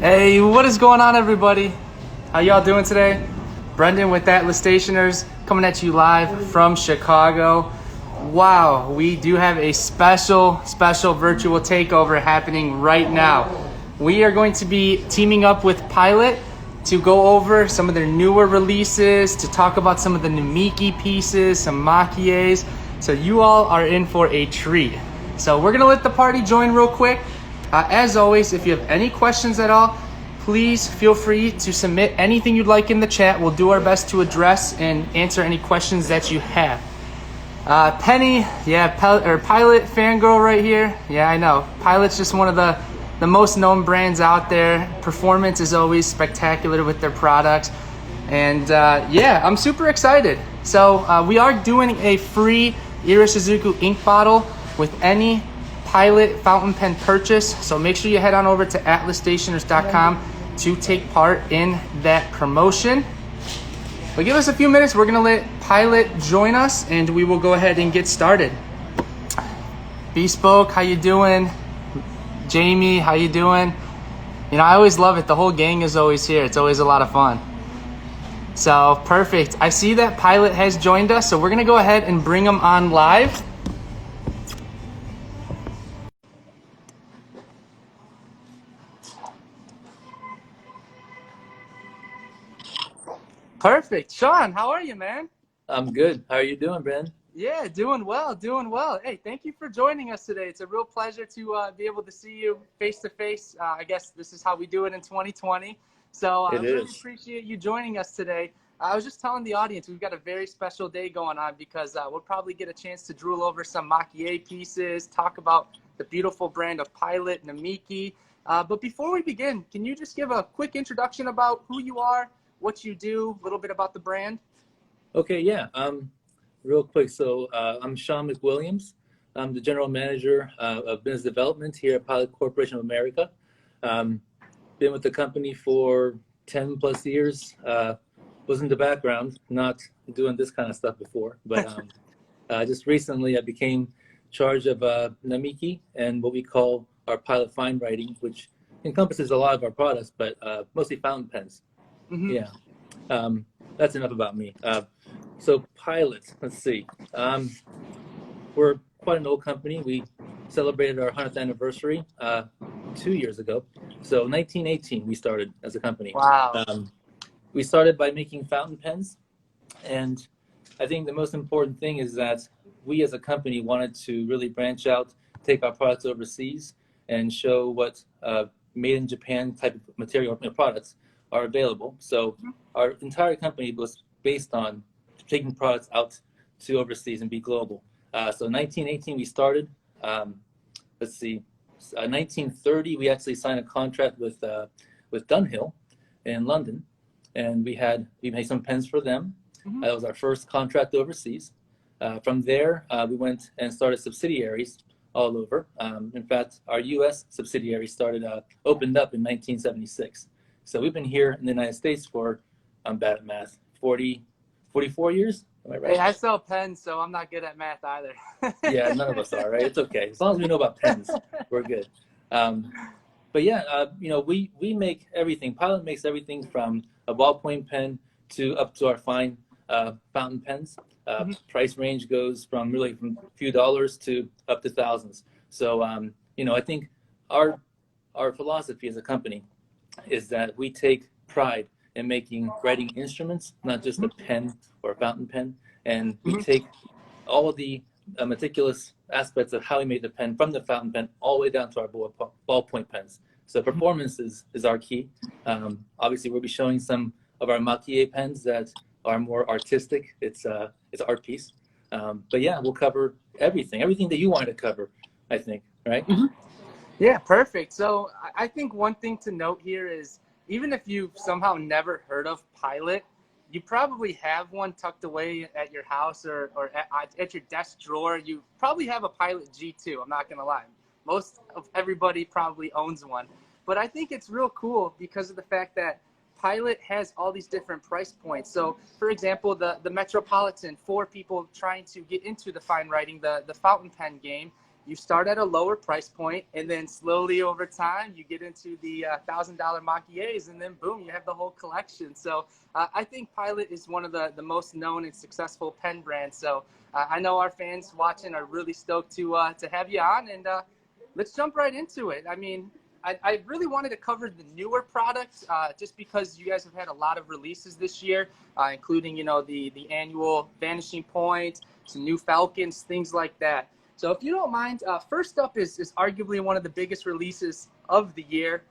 Hey, what is going on, everybody? How y'all doing today? Brendan with Atlas Stationers coming at you live from Chicago. Wow, we do have a special virtual takeover happening right now. We are going to be teaming up with Pilot to go over some of their newer releases, to talk about some of the Namiki pieces, some Makies. So you all are in for a treat. So we're gonna let the party join real quick. As always, if you have any questions at all, please feel free to submit anything you'd like in the chat. We'll do our best to address and answer any questions that you have. Penny, Pilot fangirl right here. Yeah, I know. Pilot's just one of the most known brands out there. Performance is always spectacular with their products. And yeah, I'm super excited. So we are doing a free Iroshizuku ink bottle with any Pilot fountain pen purchase. So make sure you head on over to atlasstationers.com to take part in that promotion. But give us a few minutes. We're going to let Pilot join us and we will go ahead and get started. Bespoke, how you doing? Jamie, how you doing? You know, I always love it. The whole gang is always here. It's always a lot of fun. So perfect. I see that Pilot has joined us. So we're going to go ahead and bring him on live. Perfect. Sean, how are you, man? I'm good. How are you doing, Ben? Yeah, doing well, doing well. Hey, thank you for joining us today. It's a real pleasure to be able to see you face to face. I guess this is how we do it in 2020. So I really appreciate you joining us today. I was just telling the audience we've got a very special day going on because we'll probably get a chance to drool over some Makie pieces, talk about the beautiful brand of Pilot, Namiki. But before we begin, can you just give a quick introduction about who you are, what you do, a little bit about the brand? Okay, yeah. Real quick. So I'm Sean McWilliams. I'm the general manager of business development here at Pilot Corporation of America. Been with the company for 10 plus years. Was in the background, not doing this kind of stuff before, but just recently I became charge of Namiki and what we call our Pilot Fine Writing, which encompasses a lot of our products, but mostly fountain pens. Mm-hmm. Yeah. That's enough about me. So Pilot, let's see. We're quite an old company. We celebrated our 100th anniversary 2 years ago. So 1918 we started as a company. Wow. We started by making fountain pens. And I think the most important thing is that we as a company wanted to really branch out, take our products overseas, and show what made in Japan type of material products are available. So our entire company was based on taking products out to overseas and be global. So 1918 we started. Let's see, 1930 we actually signed a contract with Dunhill in London, and we made some pens for them. Mm-hmm. That was our first contract overseas. From there we went and started subsidiaries all over. In fact, our U.S. subsidiary opened up in 1976. So we've been here in the United States for, I'm bad at math, 44 years? Am I right? Hey, I sell pens, so I'm not good at math either. Yeah, none of us are, right? It's okay. As long as we know about pens, we're good. But yeah, you know, we make everything. Pilot makes everything from a ballpoint pen up to our fine fountain pens. Price range goes from a few dollars to up to thousands. So, you know, I think our philosophy as a company is that we take pride in making writing instruments, not just a pen or a fountain pen. And we take all of the meticulous aspects of how we made the pen, from the fountain pen all the way down to our ballpoint pens. So performance is our key. Obviously, we'll be showing some of our Makie pens that are more artistic. It's an art piece. But yeah, we'll cover everything that you wanted to cover, I think, right? Mm-hmm. Yeah, perfect. So I think one thing to note here is, even if you've somehow never heard of Pilot, you probably have one tucked away at your house or at your desk drawer. You probably have a Pilot G2, I'm not going to lie. Most of everybody probably owns one. But I think it's real cool because of the fact that Pilot has all these different price points. So, for example, the Metropolitan, for people trying to get into the fine writing, the fountain pen game, you start at a lower price point, and then slowly over time you get into the $1,000 Mach-E's, and then boom, you have the whole collection. So I think Pilot is one of the most known and successful pen brands. So I know our fans watching are really stoked to have you on, and let's jump right into it. I mean, I really wanted to cover the newer products just because you guys have had a lot of releases this year, including, you know, the annual Vanishing Point, some new Falcons, things like that. So if you don't mind, first up is arguably one of the biggest releases of the year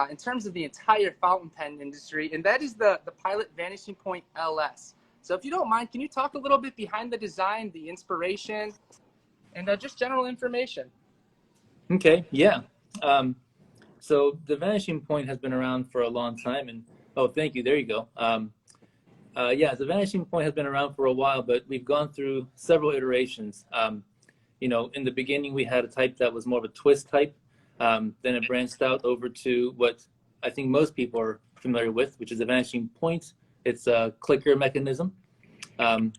in terms of the entire fountain pen industry, and that is the Pilot Vanishing Point LS. So if you don't mind, can you talk a little bit behind the design, the inspiration, and just general information? Okay, yeah. So the Vanishing Point has been around for a long time, and oh, thank you. There you go. Yeah, the Vanishing Point has been around for a while, but we've gone through several iterations. You know, in the beginning, we had a type that was more of a twist type. Then it branched out over to what I think most people are familiar with, which is the Vanishing Point. It's a clicker mechanism. And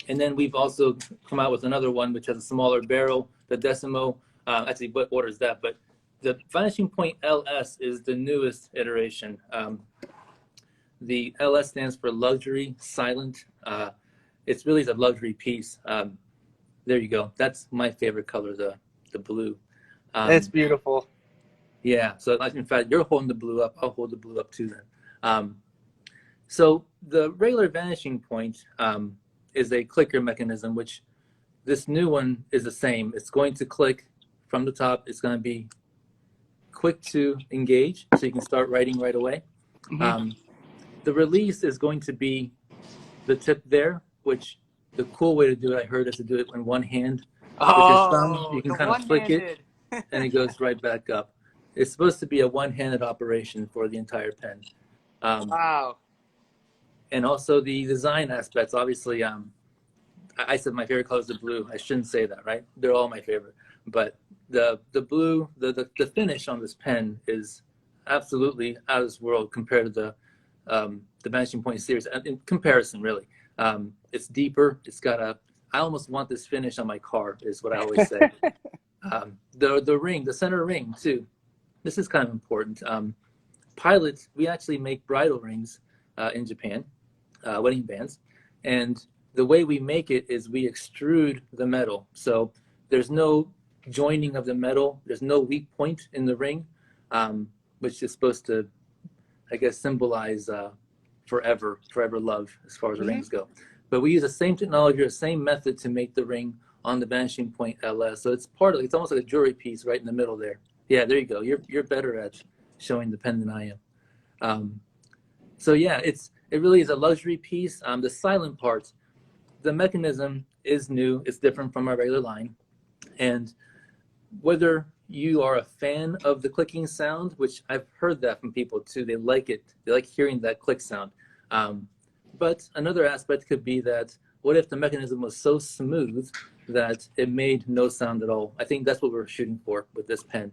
then we've also come out with another one, which has a smaller barrel, the Decimo. Actually, what order is that? But the Vanishing Point LS is the newest iteration. The LS stands for luxury silent. It's really a luxury piece. There you go. That's my favorite color, the blue. It's beautiful. Yeah. So in fact, you're holding the blue up. I'll hold the blue up too then. So the regular Vanishing Point is a clicker mechanism, which this new one is the same. It's going to click from the top. It's going to be quick to engage, so you can start writing right away. Mm-hmm. The release is going to be the tip there, which the cool way to do it, I heard, is to do it in one hand. With your thumb, you can kind of flick it, and it goes right back up. It's supposed to be a one-handed operation for the entire pen. Wow. And also the design aspects. Obviously, I said my favorite color is the blue. I shouldn't say that, right? They're all my favorite. But the blue, the finish on this pen is absolutely out of this world compared to the Vanishing Point series. In comparison, really, it's deeper. It's got I almost want this finish on my car, is what I always say. The ring, the center ring too. This is kind of important. Pilot, we actually make bridal rings in Japan, wedding bands, and the way we make it is we extrude the metal. So there's no joining of the metal. There's no weak point in the ring, which is supposed to, I guess, symbolize forever love as far as the rings go. But we use the same technology, the same method to make the ring on the Vanishing Point LS. So it's it's almost like a jewelry piece right in the middle there. Yeah, there you go. You're better at showing the pen than I am. So yeah, it really is a luxury piece. The silent part, the mechanism is new. It's different from our regular line. And whether you are a fan of the clicking sound, which I've heard that from people too, they like it. They like hearing that click sound. But another aspect could be that what if the mechanism was so smooth that it made no sound at all? I think that's what we're shooting for with this pen.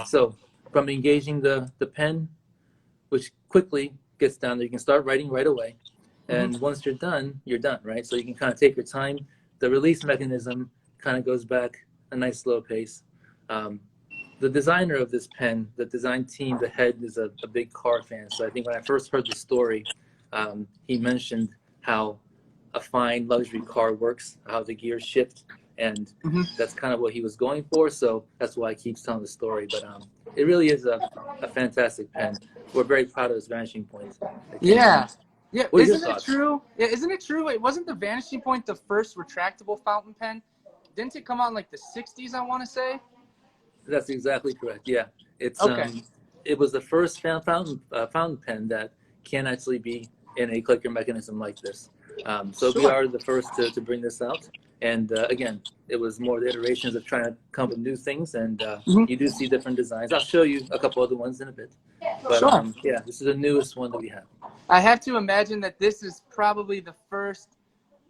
So from engaging the pen, which quickly gets down there, you can start writing right away. And once you're done, right? So you can kind of take your time. The release mechanism kind of goes back a nice slow pace. The designer of this pen, the design team, the head is a big car fan. So I think when I first heard the story, he mentioned how a fine luxury car works, how the gears shift, and that's kind of what he was going for. So that's why he keeps telling the story. But it really is a fantastic pen. We're very proud of this Vanishing Point. Yeah. Yeah, isn't it true? Yeah, isn't it true? It wasn't the Vanishing Point the first retractable fountain pen? Didn't it come out in like the 60s, I want to say? That's exactly correct. Yeah, it's okay. It was the first fountain pen that can actually be in a clicker mechanism like this. So we are the first to bring this out. And again, it was more the iterations of trying to come up with new things. And you do see different designs. I'll show you a couple other ones in a bit. But yeah, this is the newest one that we have. I have to imagine that this is probably the first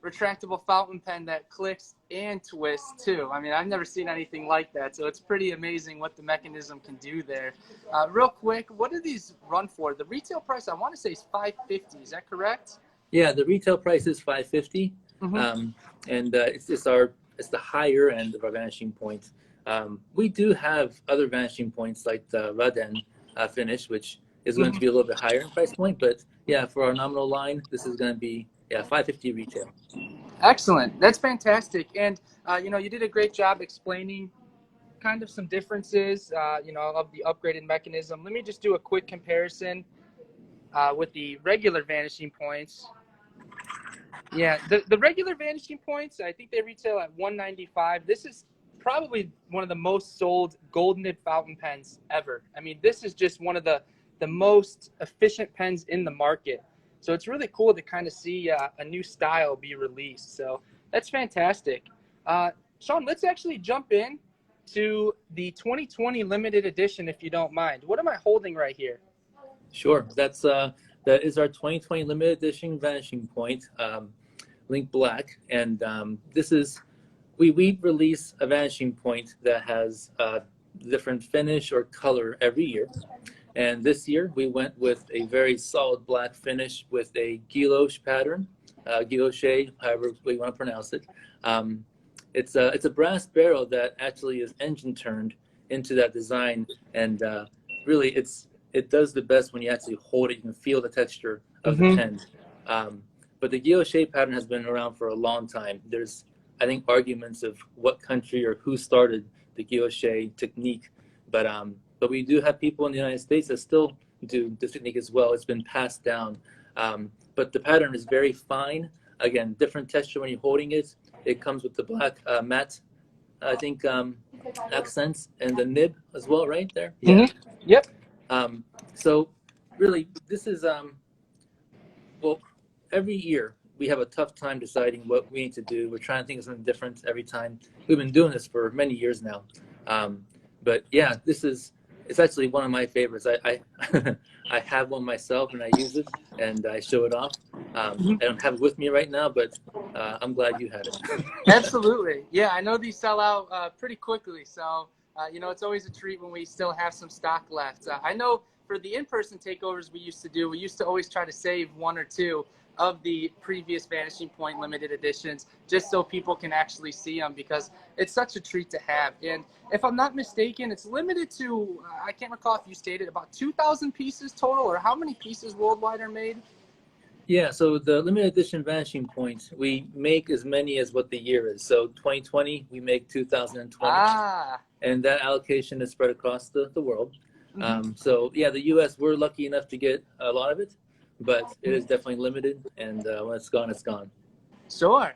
retractable fountain pen that clicks and twists too. I mean, I've never seen anything like that, so it's pretty amazing what the mechanism can do there. Real quick, what do these run for? The retail price, I want to say, is $550. Is that correct? Yeah, the retail price is $550, and it's the higher end of our Vanishing Point. We do have other vanishing points like the Raden finish, which is going to be a little bit higher in price point. But yeah, for our nominal line, this is going to be $550 retail. Excellent. That's fantastic. And, you did a great job explaining kind of some differences, of the upgraded mechanism. Let me just do a quick comparison with the regular vanishing points. Yeah, the regular vanishing points, I think they retail at $195. This is probably one of the most sold gold nib fountain pens ever. I mean, this is just one of the most efficient pens in the market. So it's really cool to kind of see a new style be released. So that's fantastic. Sean, let's actually jump in to the 2020 limited edition, if you don't mind. What am I holding right here? Sure, that is our 2020 limited edition vanishing point, Link Black, and this is we release a vanishing point that has different finish or color every year. And this year we went with a very solid black finish with a guilloche pattern, guilloche, however we want to pronounce it. It's a brass barrel that actually is engine turned into that design, and really it does the best when you actually hold it. You can feel the texture of the pen. But the guilloche pattern has been around for a long time. There's, I think, arguments of what country or who started the guilloche technique, but we do have people in the United States that still do this technique as well. It's been passed down, but the pattern is very fine. Again, different texture when you're holding it. It comes with the black matte, I think, accents and the nib as well, right there. Yeah. Yep. So really, this is well, every year we have a tough time deciding what we need to do. We're trying to think of something different every time. We've been doing this for many years now. But yeah, it's actually one of my favorites. I I have one myself and I use it and I show it off. I don't have it with me right now, but I'm glad you had it. Absolutely. Yeah, I know these sell out pretty quickly. So, it's always a treat when we still have some stock left. I know for the in-person takeovers we used to always try to save one or two of the previous Vanishing Point limited editions just so people can actually see them, because it's such a treat to have. And if I'm not mistaken, it's limited to, I can't recall if you stated, about 2,000 pieces total, or how many pieces worldwide are made? Yeah, so the limited edition Vanishing Point, we make as many as what the year is. So 2020, we make 2020. And that allocation is spread across the world. So yeah, the U.S., we're lucky enough to get a lot of it, but it is definitely limited, and when it's gone, it's gone. Sure.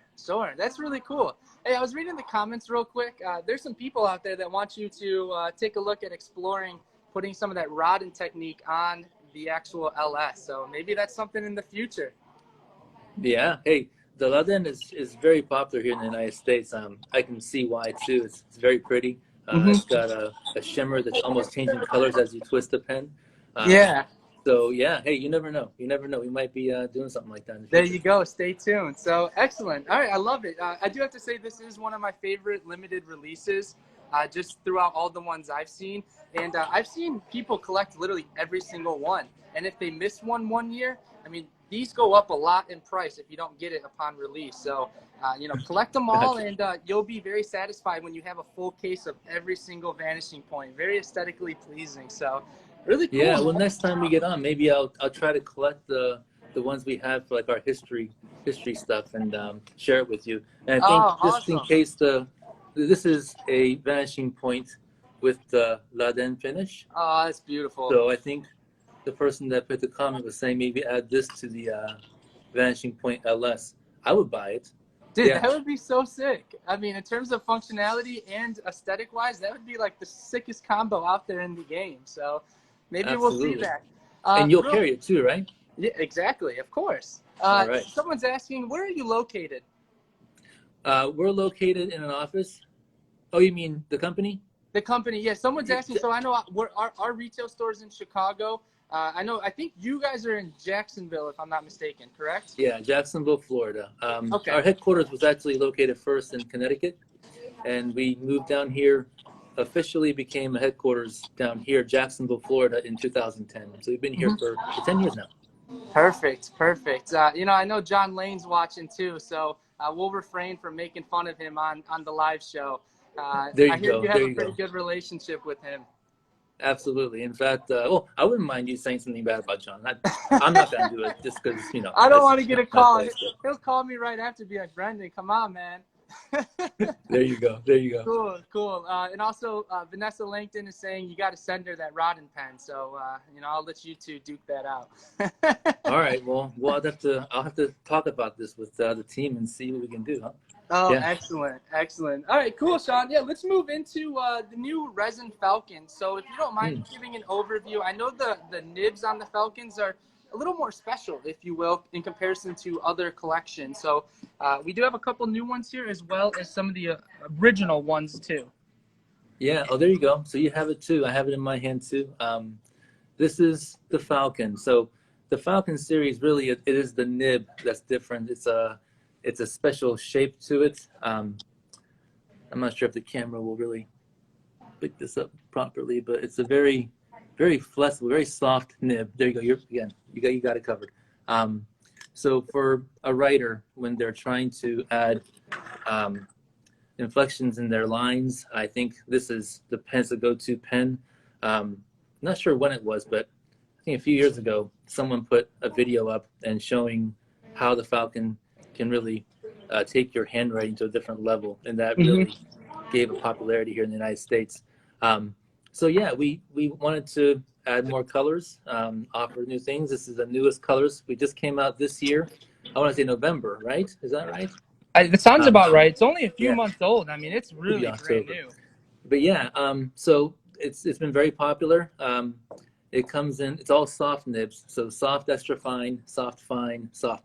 That's really cool. Hey, I was reading the comments real quick. There's some people out there that want you to take a look at exploring putting some of that Rodin technique on the actual LS. So maybe that's something in the future. Yeah. Hey, the Rodin is very popular here in the United States. I can see why too. It's very pretty. It's got a shimmer that's almost changing colors as you twist the pen. Yeah. So yeah, hey, you never know. We might be doing something like that. There you go. Stay tuned. So excellent. All right, I love it. I do have to say this is one of my favorite limited releases, just throughout all the ones I've seen. And I've seen people collect literally every single one. And if they miss one year, I mean, these go up a lot in price if you don't get it upon release. So, collect them all, and you'll be very satisfied when you have a full case of every single Vanishing Point. Very aesthetically pleasing. So, really cool. Yeah, well, next time we get on, maybe I'll try to collect the ones we have for like our history stuff and share it with you. And I think just in case this is a Vanishing Point with the Rodin finish. Oh, that's beautiful. So I think the person that put the comment was saying maybe add this to the Vanishing Point LS. I would buy it. Dude, that would be so sick. I mean, in terms of functionality and aesthetic-wise, that would be like the sickest combo out there in the game. So maybe we'll see that. And you'll carry it too, right? Yeah, exactly. Of course. All right. Someone's asking, where are you located? We're located in an office. Oh, you mean the company? The company, yeah. Someone's asking. So I know our retail store's in Chicago. I think you guys are in Jacksonville, if I'm not mistaken, correct? Yeah, Jacksonville, Florida. Okay. Our headquarters was actually located first in Connecticut, and we moved down here, officially became a headquarters down here, Jacksonville, Florida, in 2010. So we've been here for 10 years now. Perfect. I know John Lane's watching too, so we'll refrain from making fun of him on the live show. There you I hear go. you have There a you pretty go. good relationship with him. Absolutely. In fact, well, I wouldn't mind you saying something bad about John. I'm not going to do it just because, I don't that's want to get a not my call. place. But He'll call me right after, be like, Brendan, come on, man. there you go. There you go. Cool, cool. And also, Vanessa Langton is saying you got to send her that rod and pen. So, I'll let you two duke that out. All right. Well, I'll have to talk about this with the team and see what we can do, huh? Oh, Yeah. excellent, excellent. All right, cool, Sean. Yeah, let's move into the new resin Falcon. So if you don't mind giving an overview, I know the nibs on the Falcons are a little more special, if you will, in comparison to other collections. So we do have a couple new ones here as well as some of the original ones too. Yeah. Oh, there you go. So you have it too. I have it in my hand too. This is the Falcon. So the Falcon series, really, it is the nib that's different. It's a special shape to it. I'm not sure if the camera will really pick this up properly, but it's a very, very flexible, very soft nib. There you go. You got it covered. So for a writer, when they're trying to add inflections in their lines, I think this is the pen's the go-to pen. Not sure when it was, but I think a few years ago, someone put a video up and showing how the Falcon can really take your handwriting to a different level, and that really gave a popularity here in the United States. So yeah, we wanted to add more colors, offer new things. This is the newest colors. We just came out this year. I want to say November, right? Is that right? It sounds about right. It's only a few Yeah. months old. I mean, it's really brand October. new. But yeah, so it's been very popular. It comes in, it's all soft nibs. So soft extra fine, soft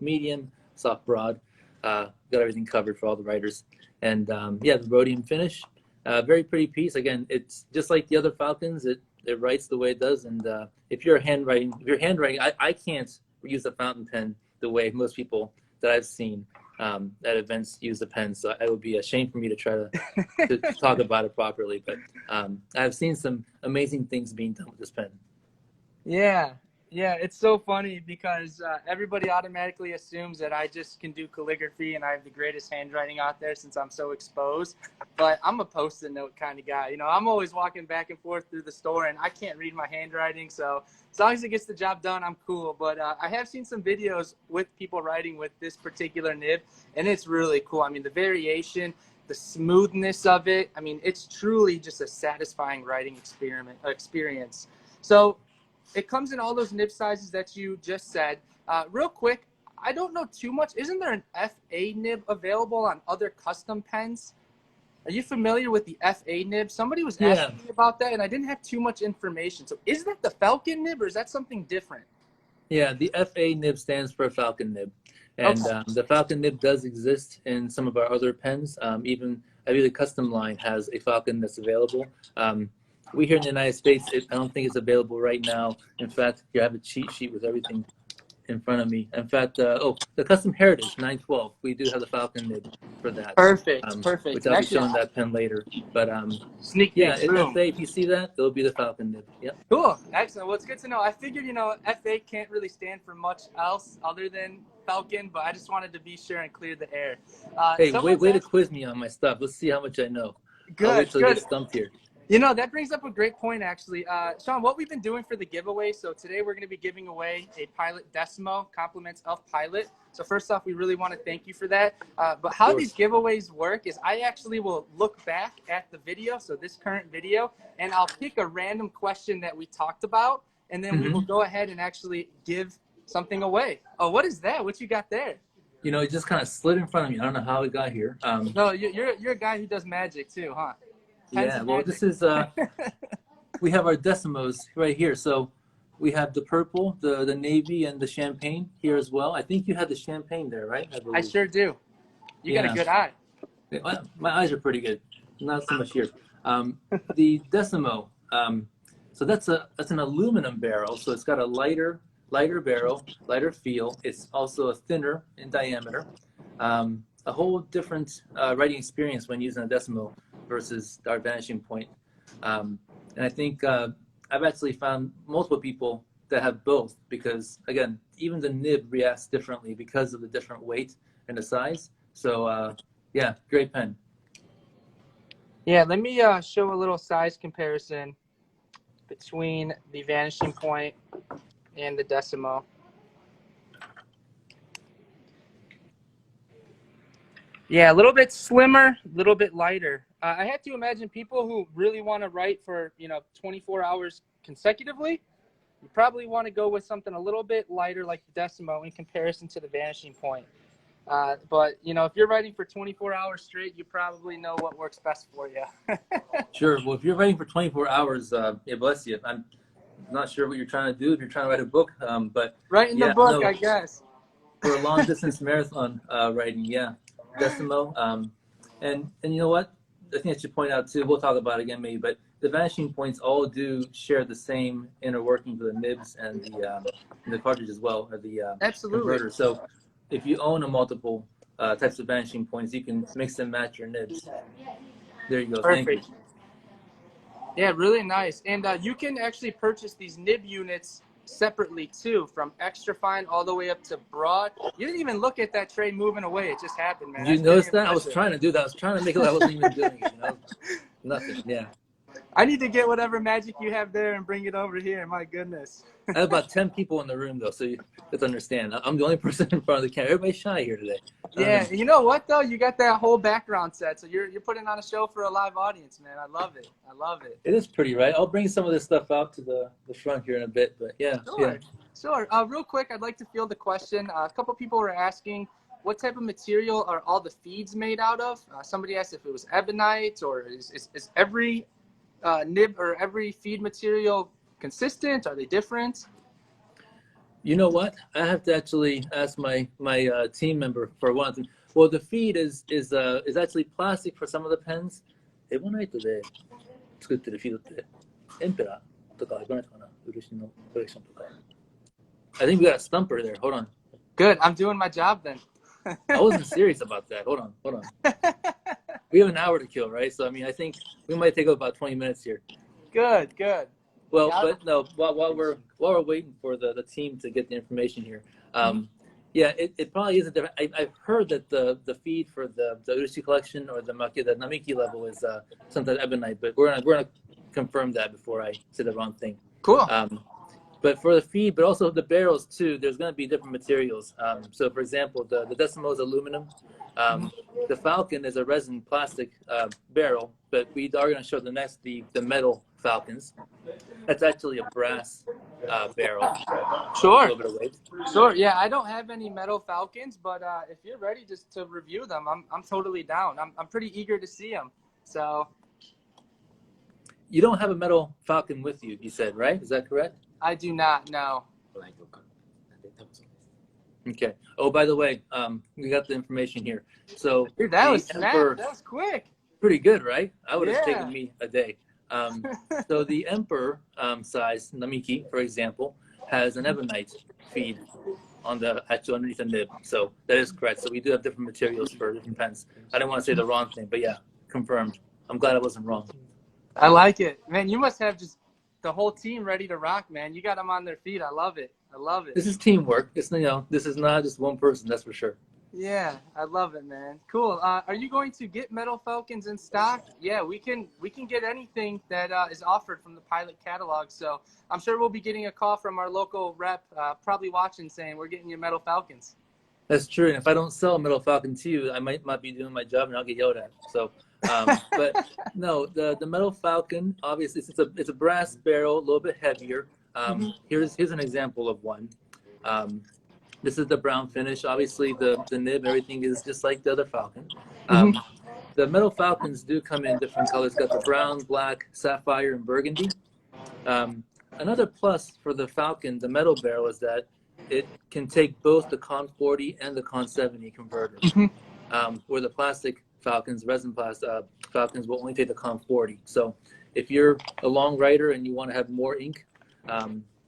medium, soft broad. Got everything covered for all the writers. And yeah, the rhodium finish, very pretty piece. Again, it's just like the other Falcons. It writes the way it does. And if you're handwriting, I can't use a fountain pen the way most people that I've seen at events use the pen. So it would be a shame for me to try to talk about it properly. But I've seen some amazing things being done with this pen. Yeah, it's so funny because everybody automatically assumes that I just can do calligraphy and I have the greatest handwriting out there since I'm so exposed. But I'm a post-it note kind of guy. I'm always walking back and forth through the store and I can't read my handwriting. So as long as it gets the job done, I'm cool. But I have seen some videos with people writing with this particular nib, and it's really cool. I mean, the variation, the smoothness of it. I mean, it's truly just a satisfying writing experience. So it comes in all those nib sizes that you just said. Real quick, I don't know too much. Isn't there an FA nib available on other custom pens? Are you familiar with the FA nib? Somebody was asking me about that, and I didn't have too much information. So is that the Falcon nib, or is that something different? Yeah, the FA nib stands for Falcon nib. And the Falcon nib does exist in some of our other pens. Even I believe the custom line has a Falcon that's available. We here in the United States, I don't think it's available right now. In fact, you have a cheat sheet with everything in front of me. In fact, the Custom Heritage 912, we do have the Falcon nib for that. Perfect. Which I'll be showing that pen later. But sneak peek, FA, if you see that, it'll be the Falcon nib. Yep. Cool, excellent. Well, it's good to know. I figured, FA can't really stand for much else other than Falcon, but I just wanted to be sure and clear the air. Hey, way to quiz me on my stuff. Let's see how much I know. Good, I'll wait till I get stumped here. That brings up a great point, actually. Sean, what we've been doing for the giveaway, so today we're going to be giving away a Pilot Decimo, compliments of Pilot. So first off, we really want to thank you for that. But how these giveaways work is I actually will look back at the video, so this current video, and I'll pick a random question that we talked about, and then we will go ahead and actually give something away. Oh, what is that? What you got there? It just kind of slid in front of me. I don't know how it got here. No, you're a guy who does magic too, huh? Yeah, well, this is, we have our decimos right here. So we have the purple, the navy, and the champagne here as well. I think you had the champagne there, right? I sure do. You got a good eye. Well, my eyes are pretty good. Not so much here. The decimo, so that's an aluminum barrel. So it's got a lighter barrel, lighter feel. It's also a thinner in diameter. A whole different writing experience when using a decimo versus our vanishing point. And I think I've actually found multiple people that have both because, again, even the nib reacts differently because of the different weight and the size. So, yeah, great pen. Yeah, let me show a little size comparison between the Vanishing Point and the Decimo. Yeah, a little bit slimmer, a little bit lighter. I have to imagine people who really want to write for 24 hours consecutively, you probably want to go with something a little bit lighter like the Decimo in comparison to the Vanishing Point. But if you're writing for 24 hours straight, you probably know what works best for you. Sure. Well, if you're writing for 24 hours, yeah, bless you. I'm not sure what you're trying to do if you're trying to write a book, but Writing the yeah, book, no, I guess. for a long distance marathon writing, yeah, Decimo. And you know what? I think I should point out too. We'll talk about it again maybe, but the Vanishing Points all do share the same inner working for the nibs and the cartridge as well, or the Absolutely. converter. So if you own a multiple types of Vanishing Points, you can mix and match your nibs. There you go. Perfect. Thank you. Yeah, really nice. And you can actually purchase these nib units separately too, from extra fine all the way up to broad. You didn't even look at that tray moving away. It just happened, man. Did you That's notice pretty that? I was impressive. trying to do that. I was trying to make it like I wasn't even doing it. Nothing. Yeah. I need to get whatever magic you have there and bring it over here. My goodness. I have about 10 people in the room, though, so you have to understand. I'm the only person in front of the camera. Everybody's shy here today. Yeah, you know what though? You got that whole background set, so you're putting on a show for a live audience, man. I love it. I love it. It is pretty, right? I'll bring some of this stuff out to the front here in a bit, but yeah. Sure. Sure. Real quick, I'd like to field the question. A couple people were asking, what type of material are all the feeds made out of? Somebody asked if it was ebonite, or is every nib or every feed material consistent? Are they different? You know what? I have to actually ask my team member for one thing. Well, the feed is actually plastic for some of the pens. エボナイトで作ってるフィードってエンペラとかエボナイトかな、漆のコレクションとか。I think we got a stumper there. Hold on. Good. I'm doing my job then. I wasn't serious about that. Hold on. We have an hour to kill, right? So I mean, I think we might take about 20 minutes here. Good. Well, but no. While we're waiting for the team to get the information here, yeah, it probably is a different. I've heard that the feed for the Urushi collection or the Namiki level is something ebonite, but we're gonna confirm that before I say the wrong thing. Cool. But for the feed, but also the barrels too, there's going to be different materials. So, for example, the Decimo is aluminum. The Falcon is a resin plastic barrel, but we are going to show the metal Falcons. That's actually a brass barrel. Sure. A little bit of weight. Sure. Yeah, I don't have any metal Falcons, but if you're ready just to review them, I'm totally down. I'm pretty eager to see them. So. You don't have a metal Falcon with you, you said, right? Is that correct? I do not know. Okay. Oh, by the way, we got the information here. So Dude, that was quick. Pretty good, right? I would have taken me a day. So the Emperor size Namiki, for example, has an ebonite feed on the actual underneath the nib. So that is correct. So we do have different materials for different pens. I didn't want to say the wrong thing, but yeah, confirmed. I'm glad I wasn't wrong. I like it, man. You must have just the whole team ready to rock, man. You got them on their feet. I love it. This is teamwork. This is not just one person, that's for sure. Yeah, I love it, man. Cool. Are you going to get metal Falcons in stock? Yeah, we can get anything that is offered from the Pilot catalog. So I'm sure we'll be getting a call from our local rep, probably watching, saying we're getting you metal Falcons. That's true. And if I don't sell a metal Falcon to you, I might not be doing my job and I'll get yelled at. So, but no, the metal Falcon, obviously, it's a brass barrel, a little bit heavier. Here's an example of one. This is the brown finish. Obviously, the nib, everything is just like the other Falcon. The metal Falcons do come in different colors. Got the brown, black, sapphire, and burgundy. Another plus for the Falcon, the metal barrel, is that it can take both the Con 40 and the Con 70 converter. Where the plastic Falcons, resin Falcons, will only take the Con 40. So if you're a long writer and you want to have more ink,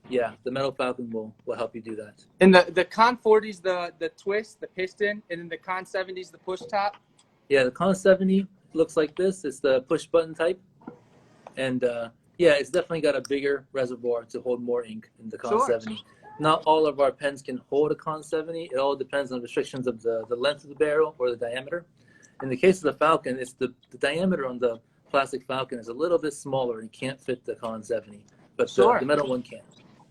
yeah, the metal Falcon will help you do that. And the Con 40's the twist, the piston, and then the Con 70's the push top? Yeah, the Con 70 looks like this. It's the push button type. And yeah, it's definitely got a bigger reservoir to hold more ink than the Con 70. Not all of our pens can hold a Con 70. It all depends on restrictions of the length of the barrel or the diameter. In the case of the Falcon, it's the diameter on the plastic Falcon is a little bit smaller and can't fit the Con 70, but Sure. the metal one can.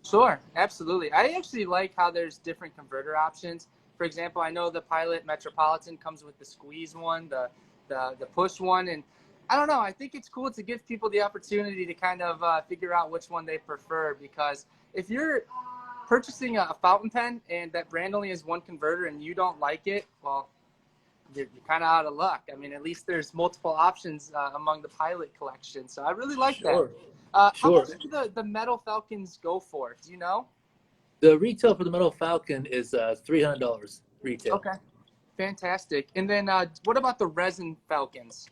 Sure, absolutely. I actually like how there's different converter options. For example, I know the Pilot Metropolitan comes with the squeeze one, the push one, and I don't know. I think it's cool to give people the opportunity to kind of figure out which one they prefer, because if you're purchasing a fountain pen and that brand only has one converter and you don't like it, well, you're kind of out of luck. I mean, at least there's multiple options among the Pilot collection, so I really like that. How Sure. much do the metal Falcons go for? Do you know? The retail for the metal Falcon is $300 retail. Okay, fantastic. And then what about the resin Falcons?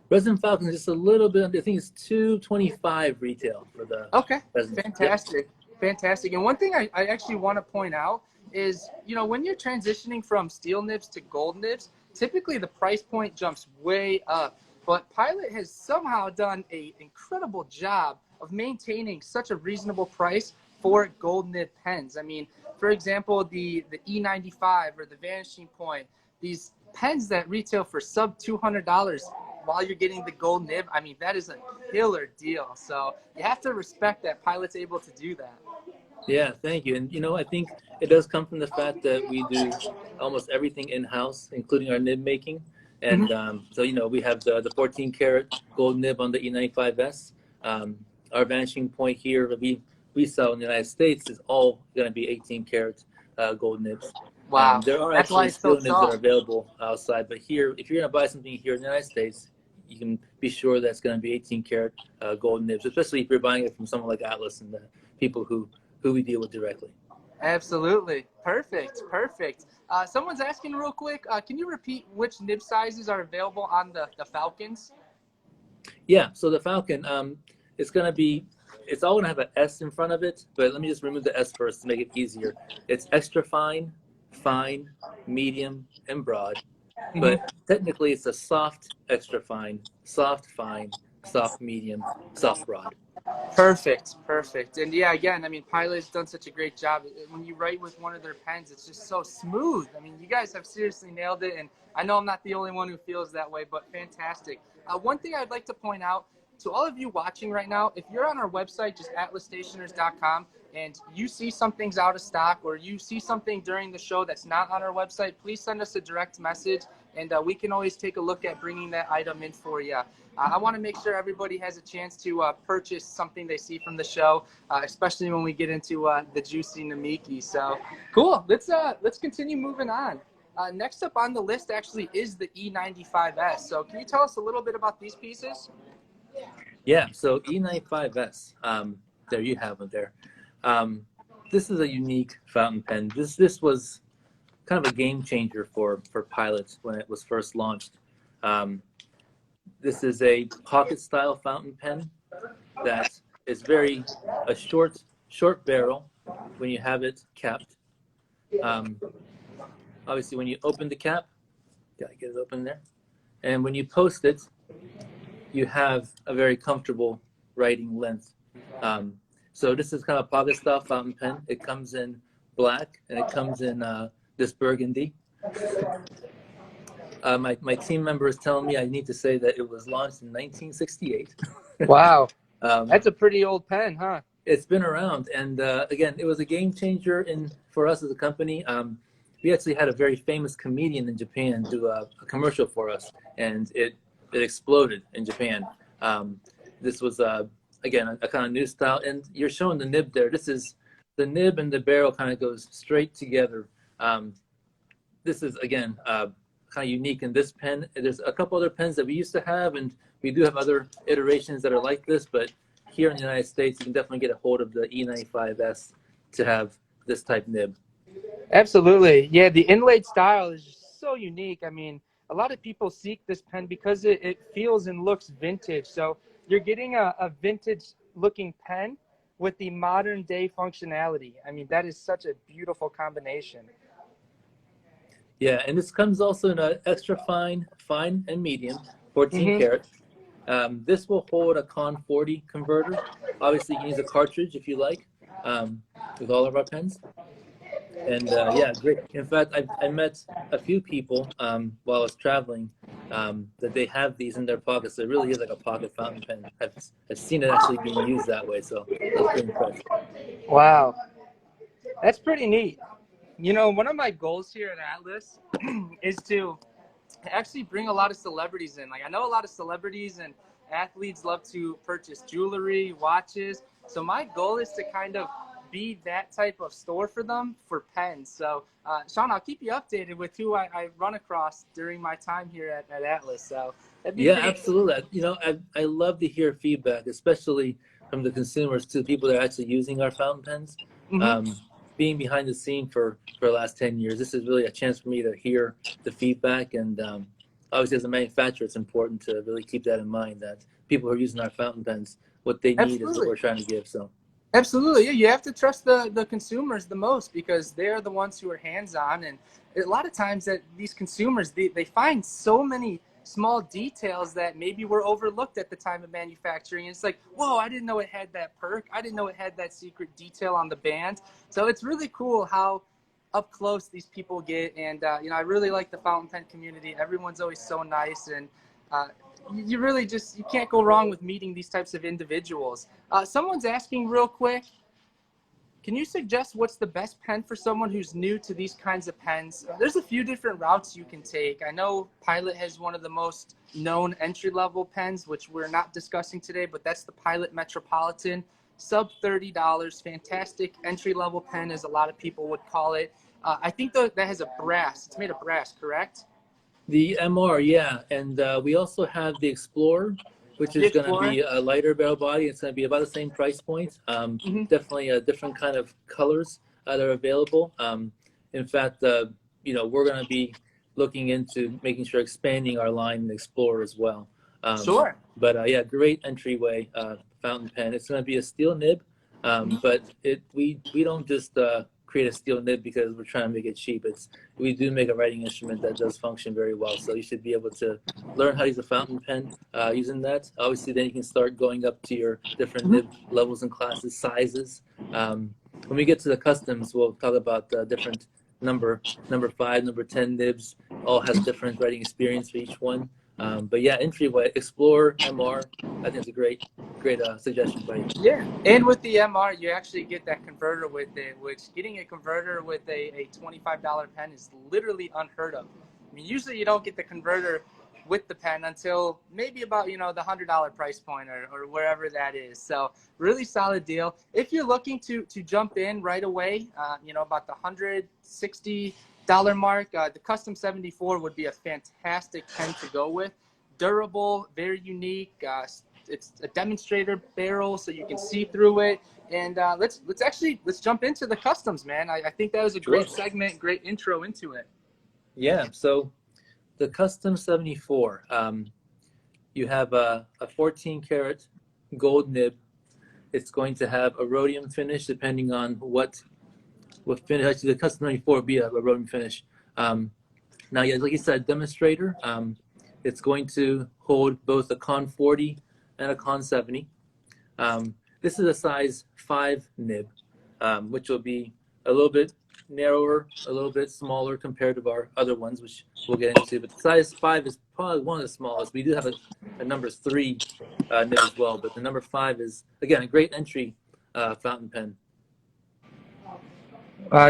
Resin Falcon is just a little bit. I think it's $225 retail for the. Okay, resin. fantastic, fantastic. And one thing I actually want to point out is, when you're transitioning from steel nibs to gold nibs, typically the price point jumps way up. But Pilot has somehow done an incredible job of maintaining such a reasonable price for gold nib pens. I mean, for example, the E95 or the Vanishing Point, these pens that retail for sub $200 while you're getting the gold nib, I mean, that is a killer deal. So you have to respect that Pilot's able to do that. Yeah, thank you. And I think it does come from the fact that we do almost everything in-house, including our nib making. And so we have the 14 karat gold nib on the E95S. Our Vanishing Point here we sell in the United States is all going to be 18 karat gold nibs. Wow. There are That's actually steel nibs that are available outside, but here, if you're going to buy something here in the United States, you can be sure that's going to be 18 karat gold nibs, especially if you're buying it from someone like Atlas and the people who we deal with directly. Absolutely. Perfect. Someone's asking real quick, can you repeat which nib sizes are available on the Falcons? Yeah, so the Falcon, it's all going to have an S in front of it, but let me just remove the S first to make it easier. It's extra fine, fine, medium, and broad. But technically it's a soft, extra fine, soft, medium, soft, broad. Perfect. And yeah, again, I mean, Pilot's done such a great job. When you write with one of their pens, it's just so smooth. I mean, you guys have seriously nailed it, and I know I'm not the only one who feels that way, but fantastic. One thing I'd like to point out to all of you watching right now, if you're on our website, just atlasstationers.com, and you see something's out of stock or you see something during the show that's not on our website, please send us a direct message, and we can always take a look at bringing that item in for you. I want to make sure everybody has a chance to purchase something they see from the show, especially when we get into the juicy Namiki. So cool. Let's continue moving on. Next up on the list actually is the E95S. So can you tell us a little bit about these pieces? Yeah, so E95S, there you have it there. This is a unique fountain pen. This was kind of a game changer for Pilot when it was first launched. This is a pocket style fountain pen that is a short barrel when you have it capped. Obviously when you open the cap, gotta get it open there. And when you post it, you have a very comfortable writing length. So this is kind of a pocket style fountain pen. It comes in black and it comes in this burgundy. My team member is telling me I need to say that it was launched in 1968. Wow. That's a pretty old pen, huh? It's been around. And again, it was a game changer for us as a company. We actually had a very famous comedian in Japan do a commercial for us, and it exploded in Japan. This was, again, a kind of new style. And you're showing the nib there. This is the nib and the barrel kind of goes straight together. This is, again, kind of unique in this pen. There's a couple other pens that we used to have, and we do have other iterations that are like this, but here in the United States, you can definitely get a hold of the E95S to have this type nib. Absolutely. Yeah, the inlaid style is just so unique. I mean, a lot of people seek this pen because it feels and looks vintage. So you're getting a vintage looking pen with the modern day functionality. I mean, that is such a beautiful combination. Yeah, and this comes also in an extra fine, and medium, 14 karat. This will hold a Con 40 converter. Obviously, you can use a cartridge if you like, with all of our pens. And yeah, great. In fact, I met a few people while I was traveling that they have these in their pockets. It really is like a pocket fountain pen. I've seen it actually being used that way, so I was pretty impressed. Wow, that's pretty neat. You know, one of my goals here at Atlas is to actually bring a lot of celebrities in. Like, I know a lot of celebrities and athletes love to purchase jewelry, watches. So my goal is to kind of be that type of store for them for pens. So Sean, I'll keep you updated with who I run across during my time here at Atlas. So that'd be Yeah, pretty. absolutely. You know, I love to hear feedback, especially from the consumers to people that are actually using our fountain pens. Mhm. Um, Being behind the scene for the last 10 years, this is really a chance for me to hear the feedback. And obviously, as a manufacturer, it's important to really keep that in mind that people who are using our fountain pens, what they need is what Absolutely. we're trying to give. So, Absolutely. Yeah, you have to trust the consumers the most because they're the ones who are hands-on. And a lot of times that these consumers, they find so many small details that maybe were overlooked at the time of manufacturing. It's like, whoa, I didn't know it had that perk. I didn't know it had that secret detail on the band. So it's really cool how up close these people get. And, you know, I really like the fountain pen community. Everyone's always so nice. And uh, you really just, you can't go wrong with meeting these types of individuals. Someone's asking real quick, can you suggest what's the best pen for someone who's new to these kinds of pens? There's a few different routes you can take. I know Pilot has one of the most known entry-level pens, which we're not discussing today, but that's the Pilot Metropolitan. Sub $30, fantastic entry-level pen, as a lot of people would call it. I think that has a brass. It's made of brass, correct? the MR, yeah, and we also have the Explorer, which The is going to Explorer? be a lighter barrel body. It's going to be about the same price point. Mm-hmm. Definitely a different kind of colors that are available. In fact, you know, we're going to be looking into making sure expanding our line in Explorer as well. Sure. But yeah, great entryway fountain pen. It's going to be a steel nib, but we don't just create a steel nib because we're trying to make it cheap. We do make a writing instrument that does function very well. So you should be able to learn how to use a fountain pen using that. Obviously, then you can start going up to your different nib levels and classes, sizes. When we get to the customs, we'll talk about different number 5, number 10 nibs. All have different writing experience for each one. But yeah, entryway, Explorer, MR. I think it's a great suggestion by you. Yeah, and with the MR, you actually get that converter with it, which getting a converter with a $25 pen is literally unheard of. I mean, usually you don't get the converter with the pen until maybe about, you know, the $100 price point or wherever that is. So really solid deal. If you're looking to jump in right away, you know, about the $160 mark, the Custom 74 would be a fantastic pen to go with. Durable, very unique. It's a demonstrator barrel, so you can see through it. And let's jump into the customs, man. I think that was a great segment, great intro into it. Yeah. So the Custom 74, you have a 14 karat gold nib. It's going to have a rhodium finish, depending on what finish. Actually, the Custom 74 would be a rhodium finish. Now, yeah, like you said, demonstrator. It's going to hold both a Con 40 and a Con 70. This is a size 5 nib, which will be a little bit narrower, a little bit smaller compared to our other ones, which we'll get into. But the size 5 is probably one of the smallest. We do have a number 3 nib as well, but the number 5 is, again, a great entry fountain pen.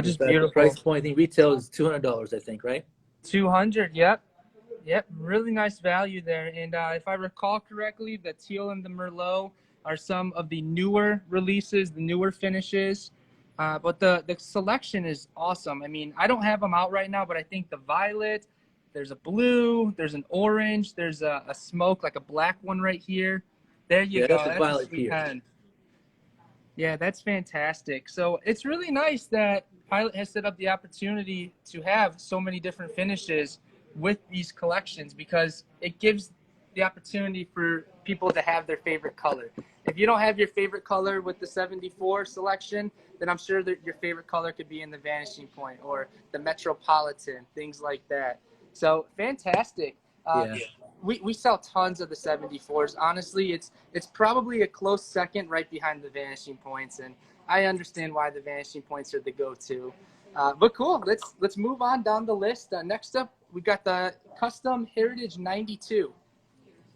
Just beautiful. The price point, I think retail is $200, I think, right? 200, yep. Yep, really nice value there. And if I recall correctly, the teal and the Merlot are some of the newer releases, the newer finishes. But the selection is awesome. I mean, I don't have them out right now, but I think the violet, there's a blue, there's an orange, there's a smoke, like a black one right here. There you go. That's the violet here. Yeah, that's fantastic. So it's really nice that Pilot has set up the opportunity to have so many different finishes with these collections because it gives the opportunity for people to have their favorite color. If you don't have your favorite color with the 74 selection, then I'm sure that your favorite color could be in the Vanishing Point or the Metropolitan, things like that. So fantastic. Yeah. We sell tons of the 74s. Honestly, it's probably a close second right behind the Vanishing Points, and I understand why the Vanishing Points are the go-to. But cool, let's move on down the list. Next up, we got the Custom Heritage 92.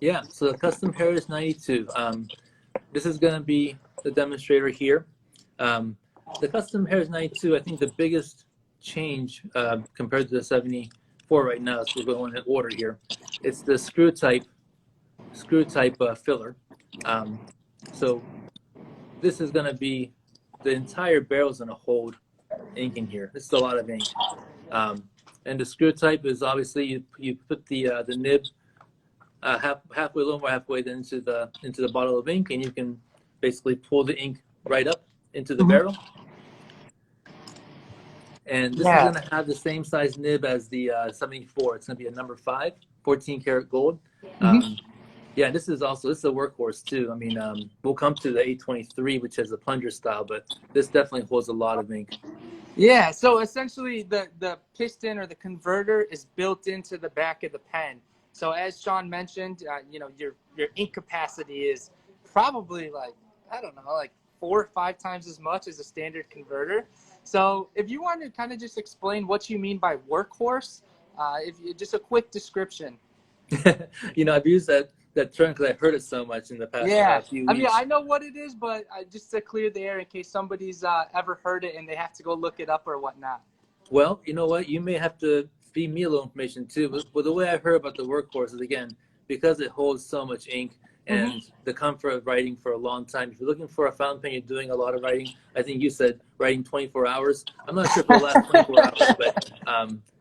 Yeah, so the Custom Heritage 92. This is going to be the demonstrator here. The Custom Heritage 92, I think the biggest change compared to the 74 right now, so we're going in order here. It's the screw type filler. So this is going to be, the entire barrel is going to hold ink in here. This is a lot of ink. And the screw type is obviously you put the nib halfway, a little more halfway into the bottle of ink, and you can basically pull the ink right up into the barrel. And this is going to have the same size nib as the 74. It's going to be a number 5, 14 karat gold. Yeah, this is a workhorse too. I mean, we'll come to the 823, which has a plunger style, but this definitely holds a lot of ink. Yeah, so essentially the piston or the converter is built into the back of the pen. So as Sean mentioned, your ink capacity is probably like, I don't know, like 4 or 5 times as much as a standard converter. So if you want to kind of just explain what you mean by workhorse, just a quick description. I've used that term because I heard it so much in the past few weeks. I mean, I know what it is, but just to clear the air in case somebody's ever heard it and they have to go look it up or whatnot. Well, you know what? You may have to feed me a little information too. But the way I heard about the workhorse is, again, because it holds so much ink and the comfort of writing for a long time. If you're looking for a fountain pen, you're doing a lot of writing. I think you said writing 24 hours. I'm not sure if it'll last 24 hours, but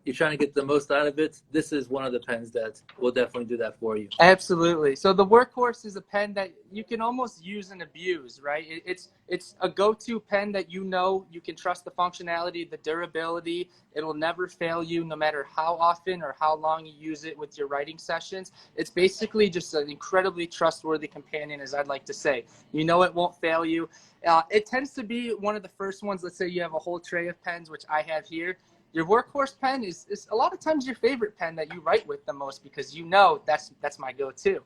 you're trying to get the most out of it. This is one of the pens that will definitely do that for you. Absolutely. So the workhorse is a pen that you can almost use and abuse, right? It's a go-to pen that you can trust the functionality, the durability. It'll never fail you no matter how often or how long you use it with your writing sessions. It's basically just an incredibly trustworthy companion, as I'd like to say. It won't fail you. It tends to be one of the first ones. Let's say you have a whole tray of pens, which I have here. Your workhorse pen is a lot of times your favorite pen that you write with the most because that's my go-to.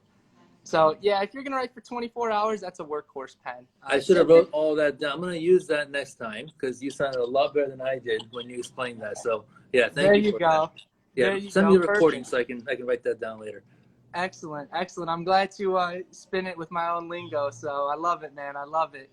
So yeah, if you're gonna write for 24 hours, that's a workhorse pen. I should have wrote all that down. I'm gonna use that next time because you sounded a lot better than I did when you explained that. So yeah, thank you for that. Yeah, send me the recording so I can write that down later. Excellent. I'm glad to spin it with my own lingo. So I love it, man. I love it.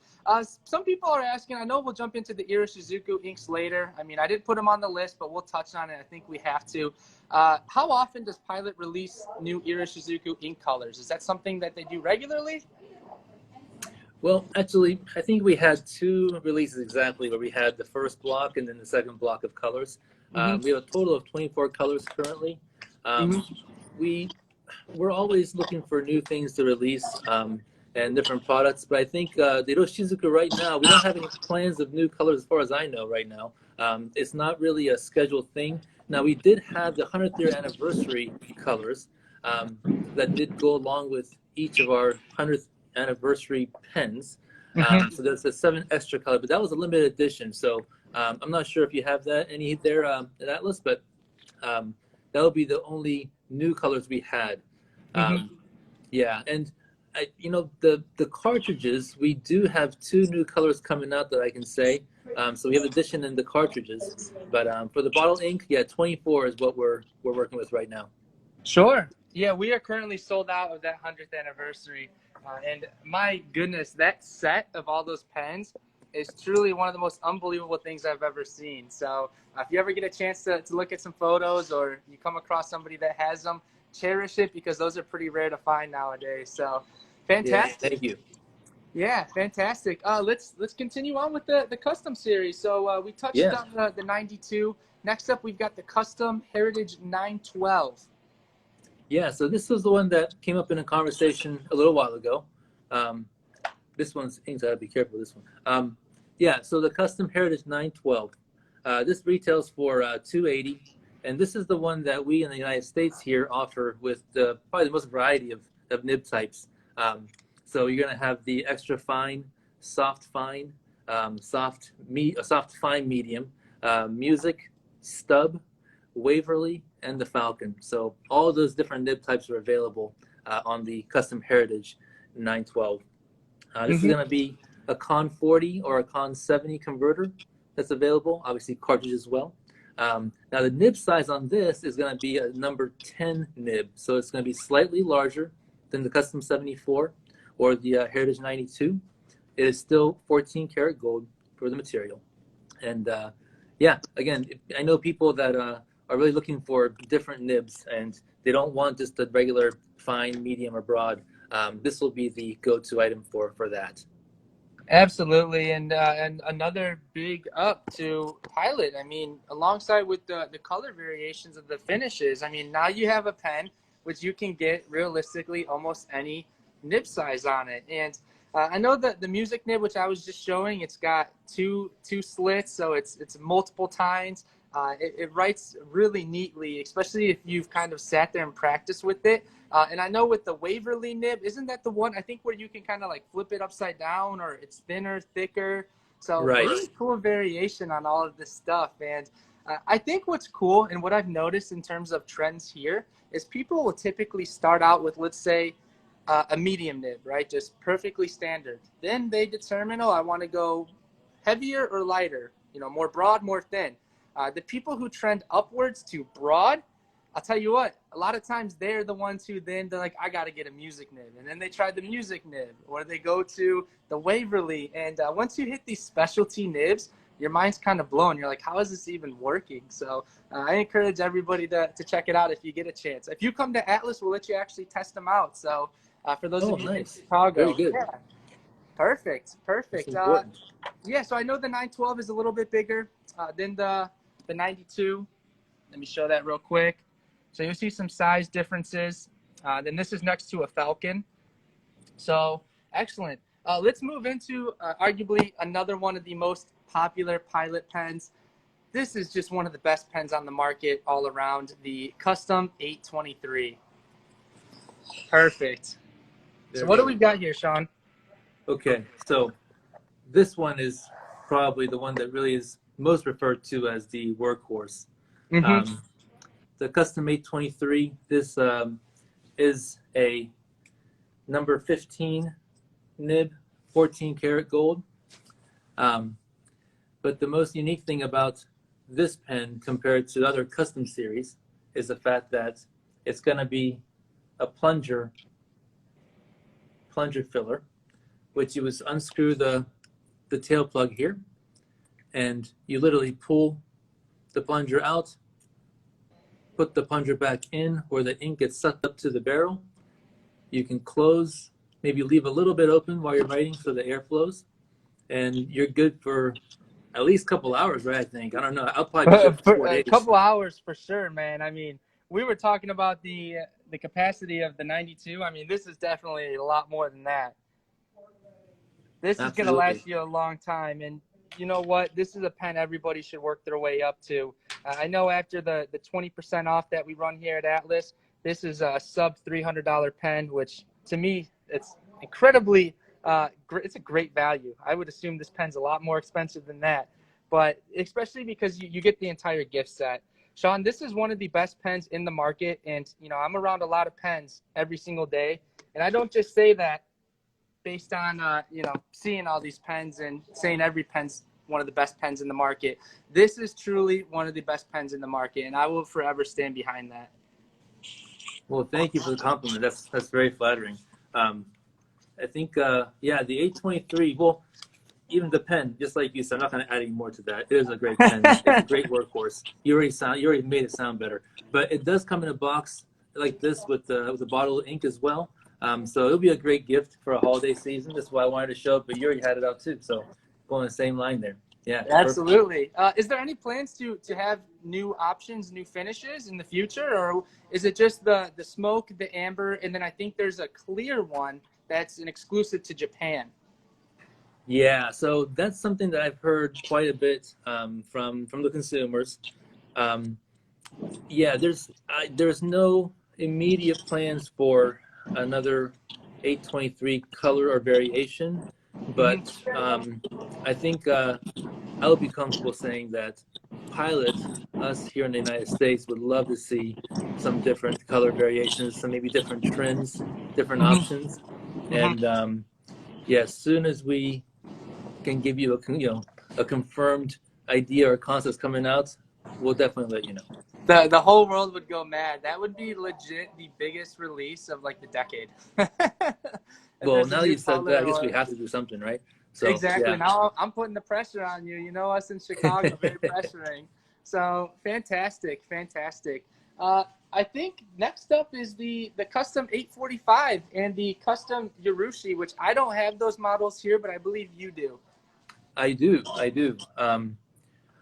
Some people are asking, I know we'll jump into the Iroshizuku inks later. I mean, I didn't put them on the list, but we'll touch on it. I think we have to. How often does Pilot release new Iroshizuku ink colors? Is that something that they do regularly? Well, actually, I think we had 2 releases exactly where we had the first block and then the second block of colors. We have a total of 24 colors currently. We're always looking for new things to release and different products, but I think the Iroshizuku right now, we don't have any plans of new colors as far as I know right now. It's not really a scheduled thing. Now, we did have the 100th year anniversary colors that did go along with each of our 100th anniversary pens. So there's a 7 extra color, but that was a limited edition. So I'm not sure if you have any there at Atlas, but that would be the only new colors we had. Yeah, and the cartridges, we do have 2 new colors coming out that I can say. So we have addition in the cartridges, but for the bottle ink, 24 is what we're working with right now. Sure. Yeah, we are currently sold out of that 100th anniversary, and my goodness, that set of all those pens is truly one of the most unbelievable things I've ever seen. So if you ever get a chance to look at some photos or you come across somebody that has them, cherish it because those are pretty rare to find nowadays. So fantastic. Yeah, thank you. Yeah, fantastic. Let's continue on with the custom series. So we touched on the 92. Next up, we've got the Custom Heritage 912. Yeah, so this was the one that came up in a conversation a little while ago. This one's, I gotta be careful with this one. Yeah, so the Custom Heritage 912. This retails for $280, and this is the one that we in the United States here offer with probably the most variety of nib types. So you're gonna have the extra fine, soft fine, soft fine medium, music, stub, Waverly, and the Falcon. So all those different nib types are available on the Custom Heritage 912. This is going to be a Con 40 or a Con 70 converter that's available, obviously cartridge as well. Now the nib size on this is going to be a number 10 nib, so it's going to be slightly larger than the Custom 74 or the Heritage 92. It is still 14 karat gold for the material. And yeah, again, I know people that are really looking for different nibs and they don't want just the regular fine, medium, or broad. This will be the go-to item for that. Absolutely, and another big up to Pilot. I mean, alongside with the color variations of the finishes, I mean, now you have a pen which you can get realistically almost any nib size on it. And I know that the music nib, which I was just showing, it's got two slits, so it's multiple tines. It writes really neatly, especially if you've kind of sat there and practiced with it. And I know with the Waverly nib, isn't that the one I think where you can kind of like flip it upside down, or it's thinner, thicker? So Right. really cool variation on all of this stuff. And I think what's cool and what I've noticed in terms of trends here is people will typically start out with, let's say, a medium nib, right? Just perfectly standard. Then they determine, oh, I want to go heavier or lighter, more broad, more thin. The people who trend upwards to broad, I'll tell you what, a lot of times they're the ones who then they're like, I got to get a music nib. And then they try the music nib, or they go to the Waverly. And once you hit these specialty nibs, your mind's kind of blown. You're like, how is this even working? So I encourage everybody to check it out if you get a chance. If you come to Atlas, we'll let you actually test them out. So for those of you in Chicago. Very good. Yeah. Perfect. Yeah, so I know the 912 is a little bit bigger than the 92. Let me show that real quick. So you'll see some size differences. Then this is next to a Falcon. So excellent. Let's move into arguably another one of the most popular Pilot pens. This is just one of the best pens on the market all around, the Custom 823. Perfect. So what do we got here, Sean? Okay, so this one is probably the one that really is most referred to as the workhorse. Mm-hmm. The Custom 823, this is a number 15 nib, 14 karat gold. But the most unique thing about this pen compared to other custom series is the fact that it's going to be a plunger filler, which you would unscrew the tail plug here, and you literally pull the plunger out, put the plunger back in where the ink gets sucked up to the barrel. You can close, maybe leave a little bit open while you're writing so the air flows, and you're good for at least a couple hours, right? I think. I don't know. I'll probably be good for 4 days. A couple hours for sure, man. I mean, we were talking about the capacity of the 92. I mean, this is definitely a lot more than that. This is going to last you a long time. And you know what? This is a pen everybody should work their way up to. I know after the 20% off that we run here at Atlas, this is a sub $300 pen, which to me, it's incredibly it's a great value. I would assume this pen's a lot more expensive than that, but especially because you get the entire gift set. Sean, this is one of the best pens in the market, and I'm around a lot of pens every single day, and I don't just say that based on seeing all these pens and saying every pen's one of the best pens in the market. This is truly one of the best pens in the market, and I will forever stand behind that. Well, thank you for the compliment. That's very flattering. I think, yeah, the 823, well, even the pen, just like you said, I'm not going to add any more to that. It is a great pen. It's a great workhorse. You already made it sound better. But it does come in a box like this with a bottle of ink as well. So it'll be a great gift for a holiday season. That's why I wanted to show it, but you already had it out too. So go on the same line there. Yeah, absolutely. Is there any plans to have new options, new finishes in the future, or is it just the smoke, the amber, and then I think there's a clear one that's an exclusive to Japan? Yeah, so that's something that I've heard quite a bit from the consumers. Yeah, there's no immediate plans for another 823 color or variation, but I think I would be comfortable saying that Pilot, us here in the United States, would love to see some different color variations, some maybe different trends, different options, and yeah, as soon as we can give you a confirmed idea or concepts coming out, we'll definitely let you know. The whole world would go mad. That would be legit the biggest release of like the decade. If Well, there's a now that new you said that, I color guess we or have to do something, right? So exactly. yeah, Now I'm putting the pressure on you. You know us in Chicago, very pressuring. So fantastic, fantastic. I think next up is the custom 845 and the custom Yarushi, which I don't have those models here, but I believe you do. I do.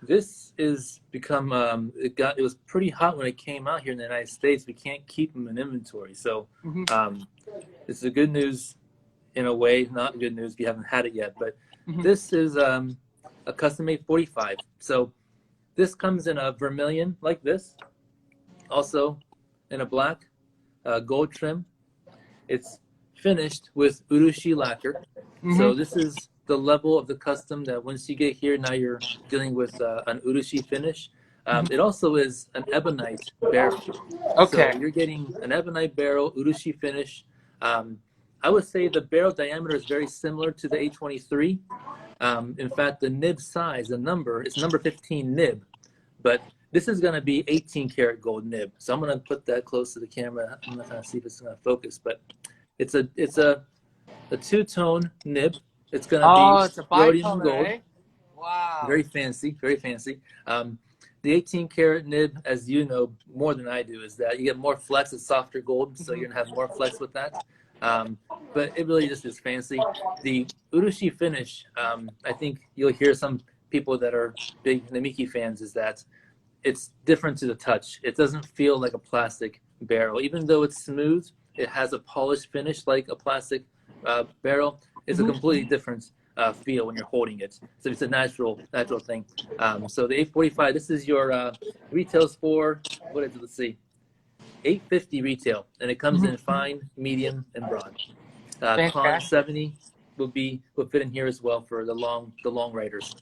This is become it was pretty hot when it came out here in the United States. We can't keep them in inventory, so Mm-hmm. it's a good news in a way, not good news if you haven't had it yet. But Mm-hmm. this is a custom 845. So this comes in a vermilion like this, also in a black gold trim. It's finished with urushi lacquer. Mm-hmm. So this is the level of the custom that once you get here, now you're dealing with an urushi finish. It also is an ebonite barrel. Okay. So you're getting an ebonite barrel, urushi finish. I would say the barrel diameter is very similar to the 823. In fact, the nib size, the number, is number 15 nib, but this is going to be 18 karat gold nib. So I'm going to put that close to the camera. I'm not going to see if it's going to focus, but it's a two-tone nib. It's going to It's a be rhodium bicolor, gold. eh? Wow. Very fancy, very fancy. The 18 karat nib, as you know more than I do, is that you get more flex. It's softer gold, so you're going to have more flex with that. But it really just is fancy. The urushi finish, I think you'll hear some people that are big Namiki fans, is that it's different to the touch. It doesn't feel like a plastic barrel. Even though it's smooth, it has a polished finish like a plastic barrel. It's a completely different feel when you're holding it. So it's a natural thing. So the 845, this is your retails for, what is it? Let's see. $850 retail, and it comes in fine, medium, and broad. Con 70 will fit in here as well for the long riders.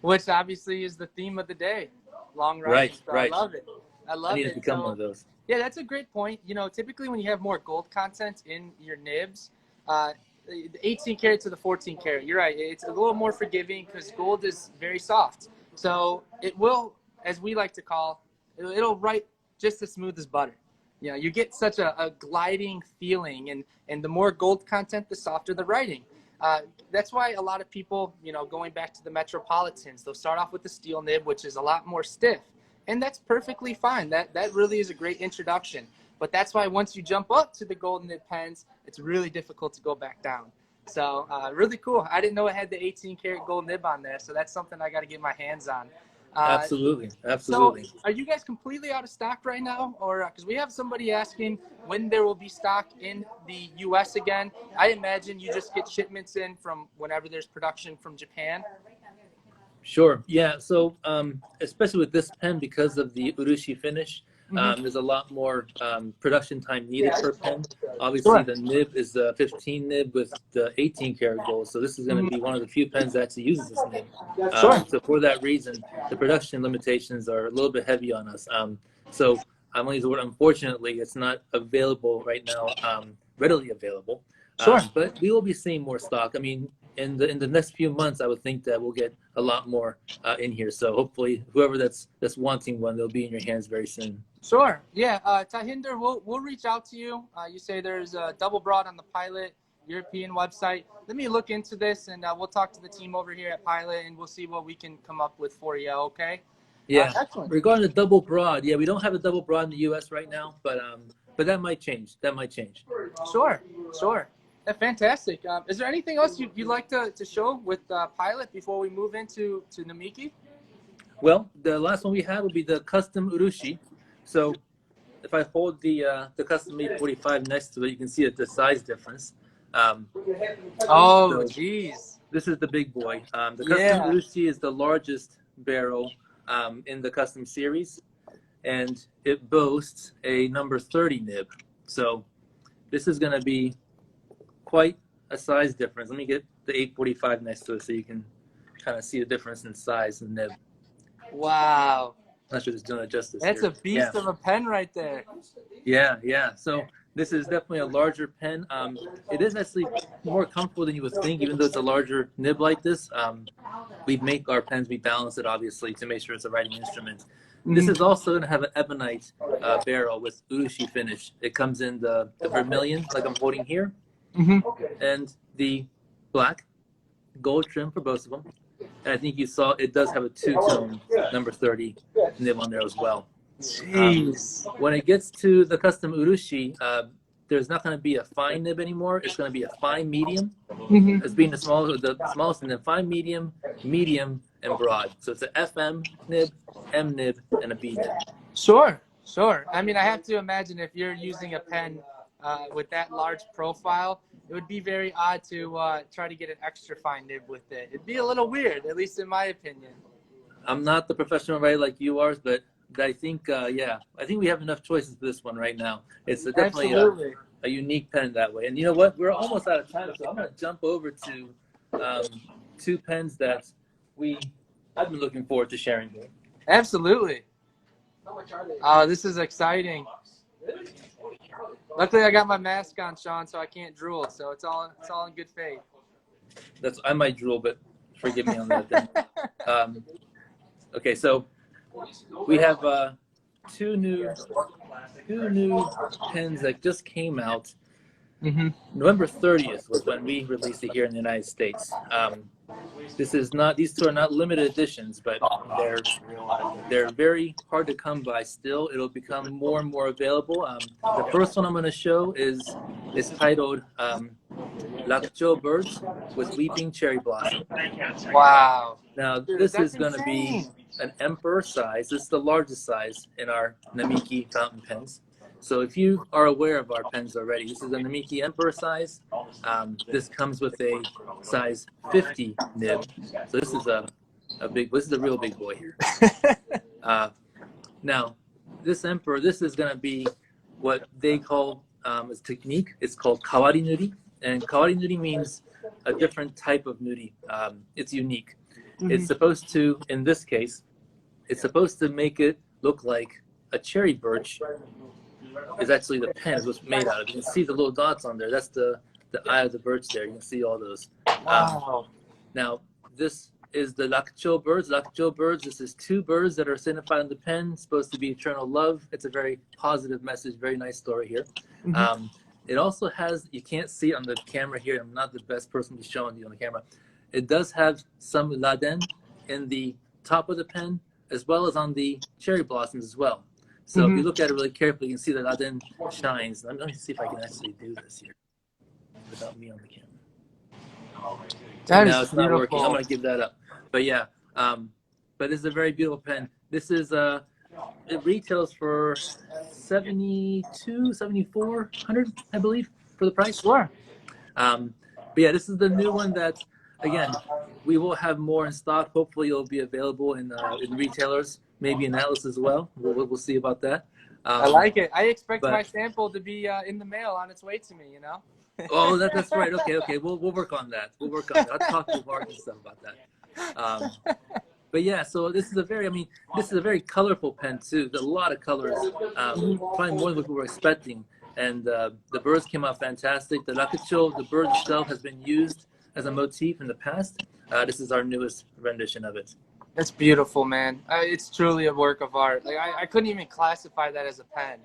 Which obviously is the theme of the day, long riding. Right, So right. I love it. I need to become one of those. Yeah, that's a great point. You know, typically when you have more gold content in your nibs, the 18 karat to the 14 karat, you're right. It's a little more forgiving because gold is very soft. So it will, as we like to call, it'll write just as smooth as butter. You know, you get such a gliding feeling, and the more gold content, the softer the writing. That's why a lot of people, you know, going back to the Metropolitans, they'll start off with the steel nib, which is a lot more stiff. And that's perfectly fine. That really is a great introduction. But that's why once you jump up to the gold nib pens, it's really difficult to go back down. So really cool. I didn't know it had the 18 karat gold nib on there. So that's something I got to get my hands on. Absolutely. So are you guys completely out of stock right now? Or because we have somebody asking when there will be stock in the US again. I imagine you just get shipments in from whenever there's production from Japan. Sure. Yeah. So especially with this pen, because of the urushi finish, there's a lot more production time needed per pen. Obviously, the nib is the 15 nib with the 18 karat gold. So this is going to be one of the few pens that actually uses this nib. So for that reason, the production limitations are a little bit heavy on us. So I'm going to use the word unfortunately, it's not available right now, readily available. But we will be seeing more stock. I mean, in the next few months, I would think that we'll get a lot more in here. So hopefully, whoever that's wanting one, they'll be in your hands very soon. Sure. Yeah. Tahinder, we'll reach out to you. You say there's a double broad on the Pilot European website. Let me look into this, and we'll talk to the team over here at Pilot, and we'll see what we can come up with for you. Okay. Yeah. Excellent. Regarding the double broad, yeah, we don't have a double broad in the U.S. right now, but that might change. Sure. That's fantastic. Is there anything else you'd like to show with Pilot before we move into Namiki? Well, the last one we have will be the custom urushi. So if I hold the custom 845 next to it, you can see the size difference. Geez. This is the big boy. The custom urushi is the largest barrel in the custom series, and it boasts a number 30 nib. So this is going to be quite a size difference. Let me get the 845 next to it so you can kind of see the difference in size and nib. Wow. Not sure it's doing it justice. That's a beast of a pen right there. Yeah. So This is definitely a larger pen. It is actually more comfortable than you would think, even though it's a larger nib like this. We make our pens, we balance it obviously to make sure it's a writing instrument. This is also going to have an ebonite barrel with urushi finish. It comes in the vermilion, like I'm holding here, and the black, gold trim for both of them. And I think you saw it does have a two-tone number 30 nib on there as well. Jeez. When it gets to the custom urushi, there's not going to be a fine nib anymore. It's going to be a fine medium as being the smallest, and then fine medium, medium, and broad. So it's an FM nib, M nib, and a B nib. Sure. I mean, I have to imagine if you're using a pen with that large profile, it would be very odd to try to get an extra fine nib with it. It'd be a little weird, at least in my opinion. I'm not the professional writer like you are, but I think, I think we have enough choices for this one right now. It's definitely a unique pen that way. And you know what? We're almost out of time, so I'm going to jump over to two pens that I've been looking forward to sharing here. Absolutely. Oh, this is exciting. Luckily, I got my mask on, Sean, so I can't drool. So it's all in good faith. I might drool, but forgive me on that then. Okay, so we have two new pens that just came out. November 30th was when we released it here in the United States. These two are not limited editions, but they're very hard to come by still. It'll become more and more available. The first one I'm going to show is titled Lakucho Birds with Weeping Cherry Blossom. Wow. Now, this is going to be an emperor size. This is the largest size in our Namiki fountain pens. So if you are aware of our pens already, this is a Namiki Emperor size. This comes with a size 50 nib. So this is this is a real big boy here. Now, this Emperor, this is going to be what they call its technique. It's called kawari nuri, and kawari nuri means a different type of nuri. It's unique. It's supposed to, in this case, it's supposed to make it look like a cherry birch is actually the pen is what's made out of. You can see the little dots on there. That's the eye of the birch there. You can see all those. Wow. Now, this is the Lakucho birds. Lakucho birds, this is two birds that are signified in the pen. It's supposed to be eternal love. It's a very positive message. Very nice story here. It also has, you can't see it on the camera here. I'm not the best person to show you on the camera. It does have some laden in the top of the pen, as well as on the cherry blossoms as well. So if you look at it really carefully, you can see that laden shines. Let me see if I can actually do this here without me on the camera. That is not working. I'm going to give that up. But yeah, but it's a very beautiful pen. This is, it retails for $7,400, I believe, for the price. Sure. But yeah, this is the new one that, again, we will have more in stock. Hopefully it'll be available in retailers, maybe in Atlas as well. We'll see about that. I like it. I expect my sample to be in the mail on its way to me, you know? Oh, that's right. Okay. We'll work on that. I'll talk to Mark and stuff about that. But yeah, so this is a very colorful pen too. There's a lot of colors, probably more than what we were expecting. And the birds came out fantastic. The Lakucho, the bird itself, has been used as a motif in the past. This is our newest rendition of it. That's beautiful, man. It's truly a work of art. Like I couldn't even classify that as a pen.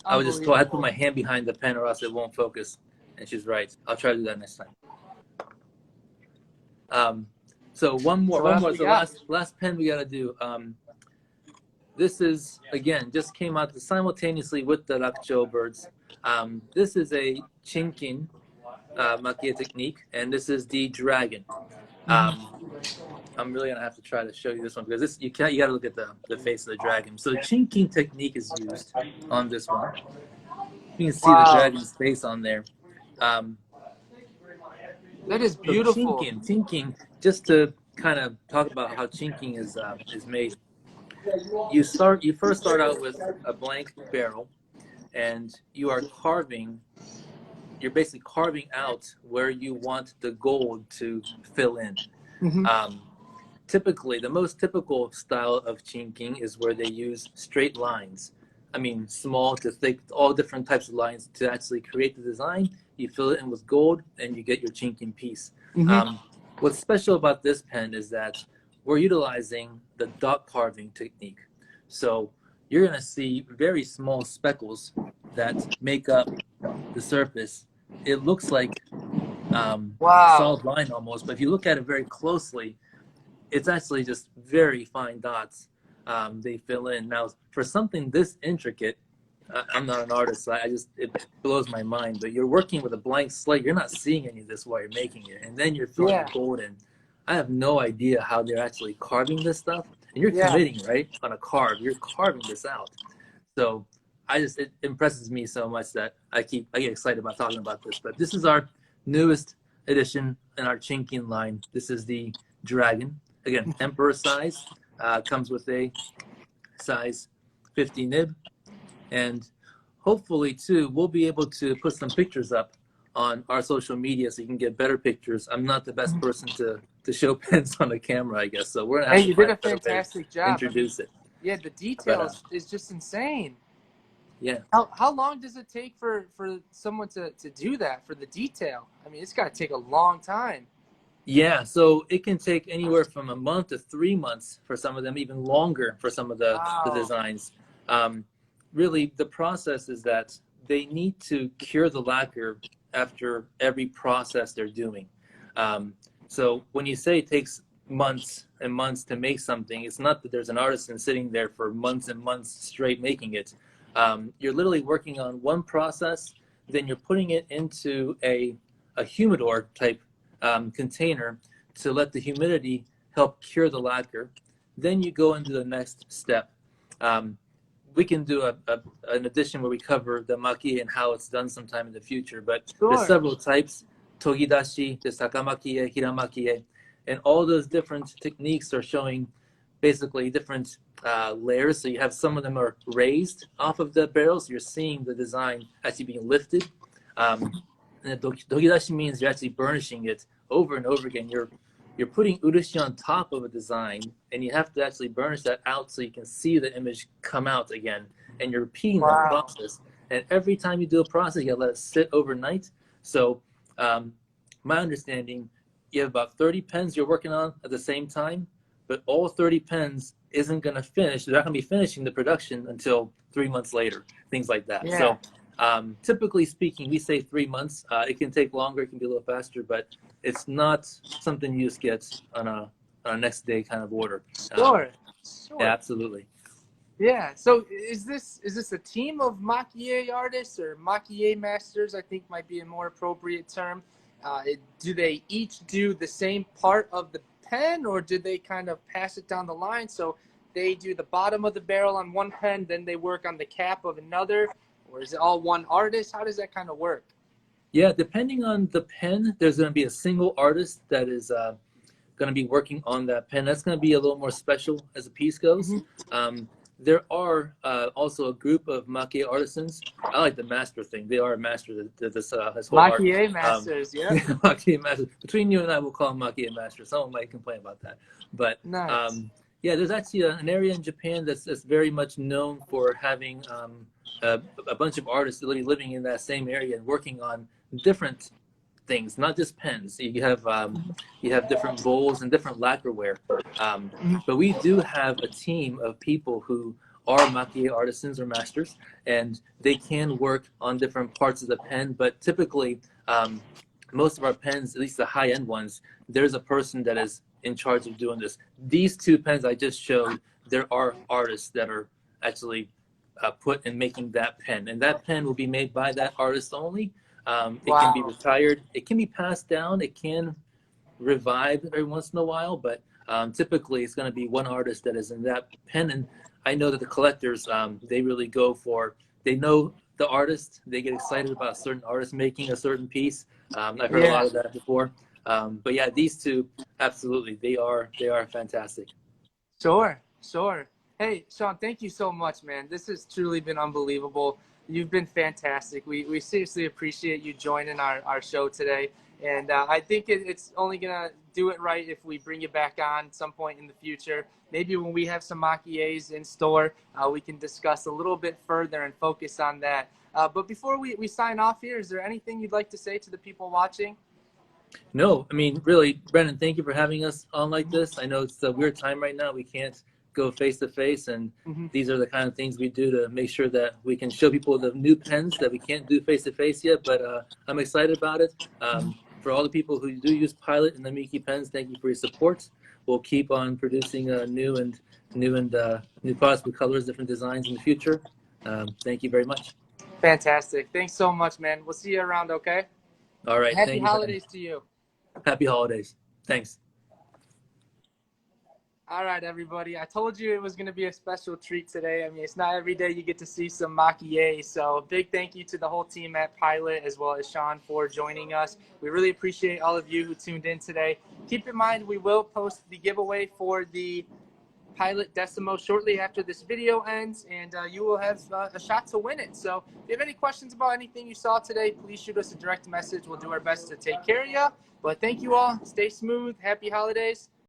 I was just told I had to put my hand behind the pen or else it won't focus. And she's right. I'll try to do that next time. So one more. So last pen we gotta do. This is, again, just came out simultaneously with the Lakucho birds. This is a Chinkin makia technique, and this is the dragon. I'm really gonna have to try to show you this one because you gotta look at the face of the dragon. So the Chinkin technique is used on this one. You can see the dragon's face on there. That is beautiful. So chinking, just to kind of talk about how chinking is made. You first start out with a blank barrel, and you're basically carving out where you want the gold to fill in. Typically, the most typical style of chinking is where they use straight lines. I mean, small to thick, all different types of lines to actually create the design. You fill it in with gold, and you get your chinking piece. Mm-hmm. What's special about this pen is that we're utilizing the dot carving technique. So you're going to see very small speckles that make up the surface. It looks like Wow. solid line almost, but if you look at it very closely, it's actually just very fine dots they fill in. Now, for something this intricate, I'm not an artist, so I just, it blows my mind. But you're working with a blank slate. You're not seeing any of this while you're making it, and then you're filling Yeah. the gold in. I have no idea how they're actually carving this stuff. And you're Yeah. committing, right, on a carve. You're carving this out. So it impresses me so much that I get excited about talking about this. But this is our newest edition in our Chinkin line. This is the Dragon. Again, emperor size. Comes with a size 50 nib. And hopefully, too, we'll be able to put some pictures up on our social media so you can get better pictures. I'm not the best person to show pens on a camera, I guess. So we're going to have Hey, to you find did a a better way to fantastic job. introduce it. Yeah, the But, details is just insane. yeah. How long does it take for someone to do that, for the detail? I mean, it's got to take a long time. Yeah, so it can take anywhere from a month to 3 months for some of them, even longer for some of the Wow. designs. Really, the process is that they need to cure the lacquer after every process they're doing. So when you say it takes months and months to make something, it's not that there's an artisan sitting there for months and months straight making it. You're literally working on one process, then you're putting it into a humidor type container to let the humidity help cure the lacquer. Then you go into the next step. We can do an edition where we cover the maki and how it's done sometime in the future, but Sure. there's several types: togidashi, there's sakamaki, hiramaki, and all those different techniques are showing basically different layers. So you have some of them are raised off of the barrels. You're seeing the design actually being lifted. And dogidashi means you're actually burnishing it over and over again. You're putting urushi on top of a design, and you have to actually burnish that out so you can see the image come out again. And you're repeating Wow. that process. And every time you do a process, you gotta let it sit overnight. So my understanding, you have about 30 pens you're working on at the same time, but all 30 pens isn't gonna finish. They're not gonna be finishing the production until 3 months later, things like that. Yeah. So typically speaking, we say 3 months. It can take longer, it can be a little faster, but it's not something you just get on a next day kind of order. Sure. Sure. Yeah, absolutely. Yeah. So is this a team of makie artists or makie masters? I think might be a more appropriate term. Do they each do the same part of the pen, or do they kind of pass it down the line? So they do the bottom of the barrel on one pen, then they work on the cap of another, or is it all one artist? How does that kind of work? Yeah, depending on the pen, there's going to be a single artist that is going to be working on that pen. That's going to be a little more special as a piece goes. Mm-hmm. There are also a group of makie artisans. I like the master thing. They are a master to this whole art. Makie masters, yeah. Makie masters. Between you and I, we'll call them makie masters. Someone might complain about that, but Nice. yeah, there's actually an area in Japan that's very much known for having a bunch of artists living in that same area and working on different things, not just pens. You have different bowls and different lacquerware. But we do have a team of people who are makie artisans or masters, and they can work on different parts of the pen. But typically, most of our pens, at least the high-end ones, there's a person that is in charge of doing this. These two pens I just showed, there are artists that are actually put in making that pen, and that pen will be made by that artist only. It can be retired, it can be passed down, it can revive every once in a while, but typically it's going to be one artist that is in that pen. And I know that the collectors, they really go for, they know the artist, they get excited about a certain artist making a certain piece. I've heard a lot of that before. But yeah, these two, absolutely, they are fantastic. Sure. Hey, Sean, thank you so much, man. This has truly been unbelievable. You've been fantastic. We seriously appreciate you joining our show today. And I think it's only going to do it right if we bring you back on some point in the future. Maybe when we have some maquilles in store, we can discuss a little bit further and focus on that. But before we sign off here, is there anything you'd like to say to the people watching? No, I mean, really, Brendan, thank you for having us on like this. I know it's a weird time right now. We can't go face to face, and these are the kind of things we do to make sure that we can show people the new pens that we can't do face to face yet. But I'm excited about it. For all the people who do use Pilot and the Miki pens, thank you for your support. We'll keep on producing new products with colors, different designs in the future. Thank you very much. Fantastic. Thanks so much, man. We'll see you around, okay? All right. Happy Thank you, holidays to you. Happy holidays. Thanks. All right, everybody. I told you it was going to be a special treat today. I mean, it's not every day you get to see some maquilles. So big thank you to the whole team at Pilot as well as Sean for joining us. We really appreciate all of you who tuned in today. Keep in mind, we will post the giveaway for the Pilot Decimo shortly after this video ends, and you will have a shot to win it. So if you have any questions about anything you saw today, please shoot us a direct message. We'll do our best to take care of you. But thank you all. Stay smooth. Happy holidays.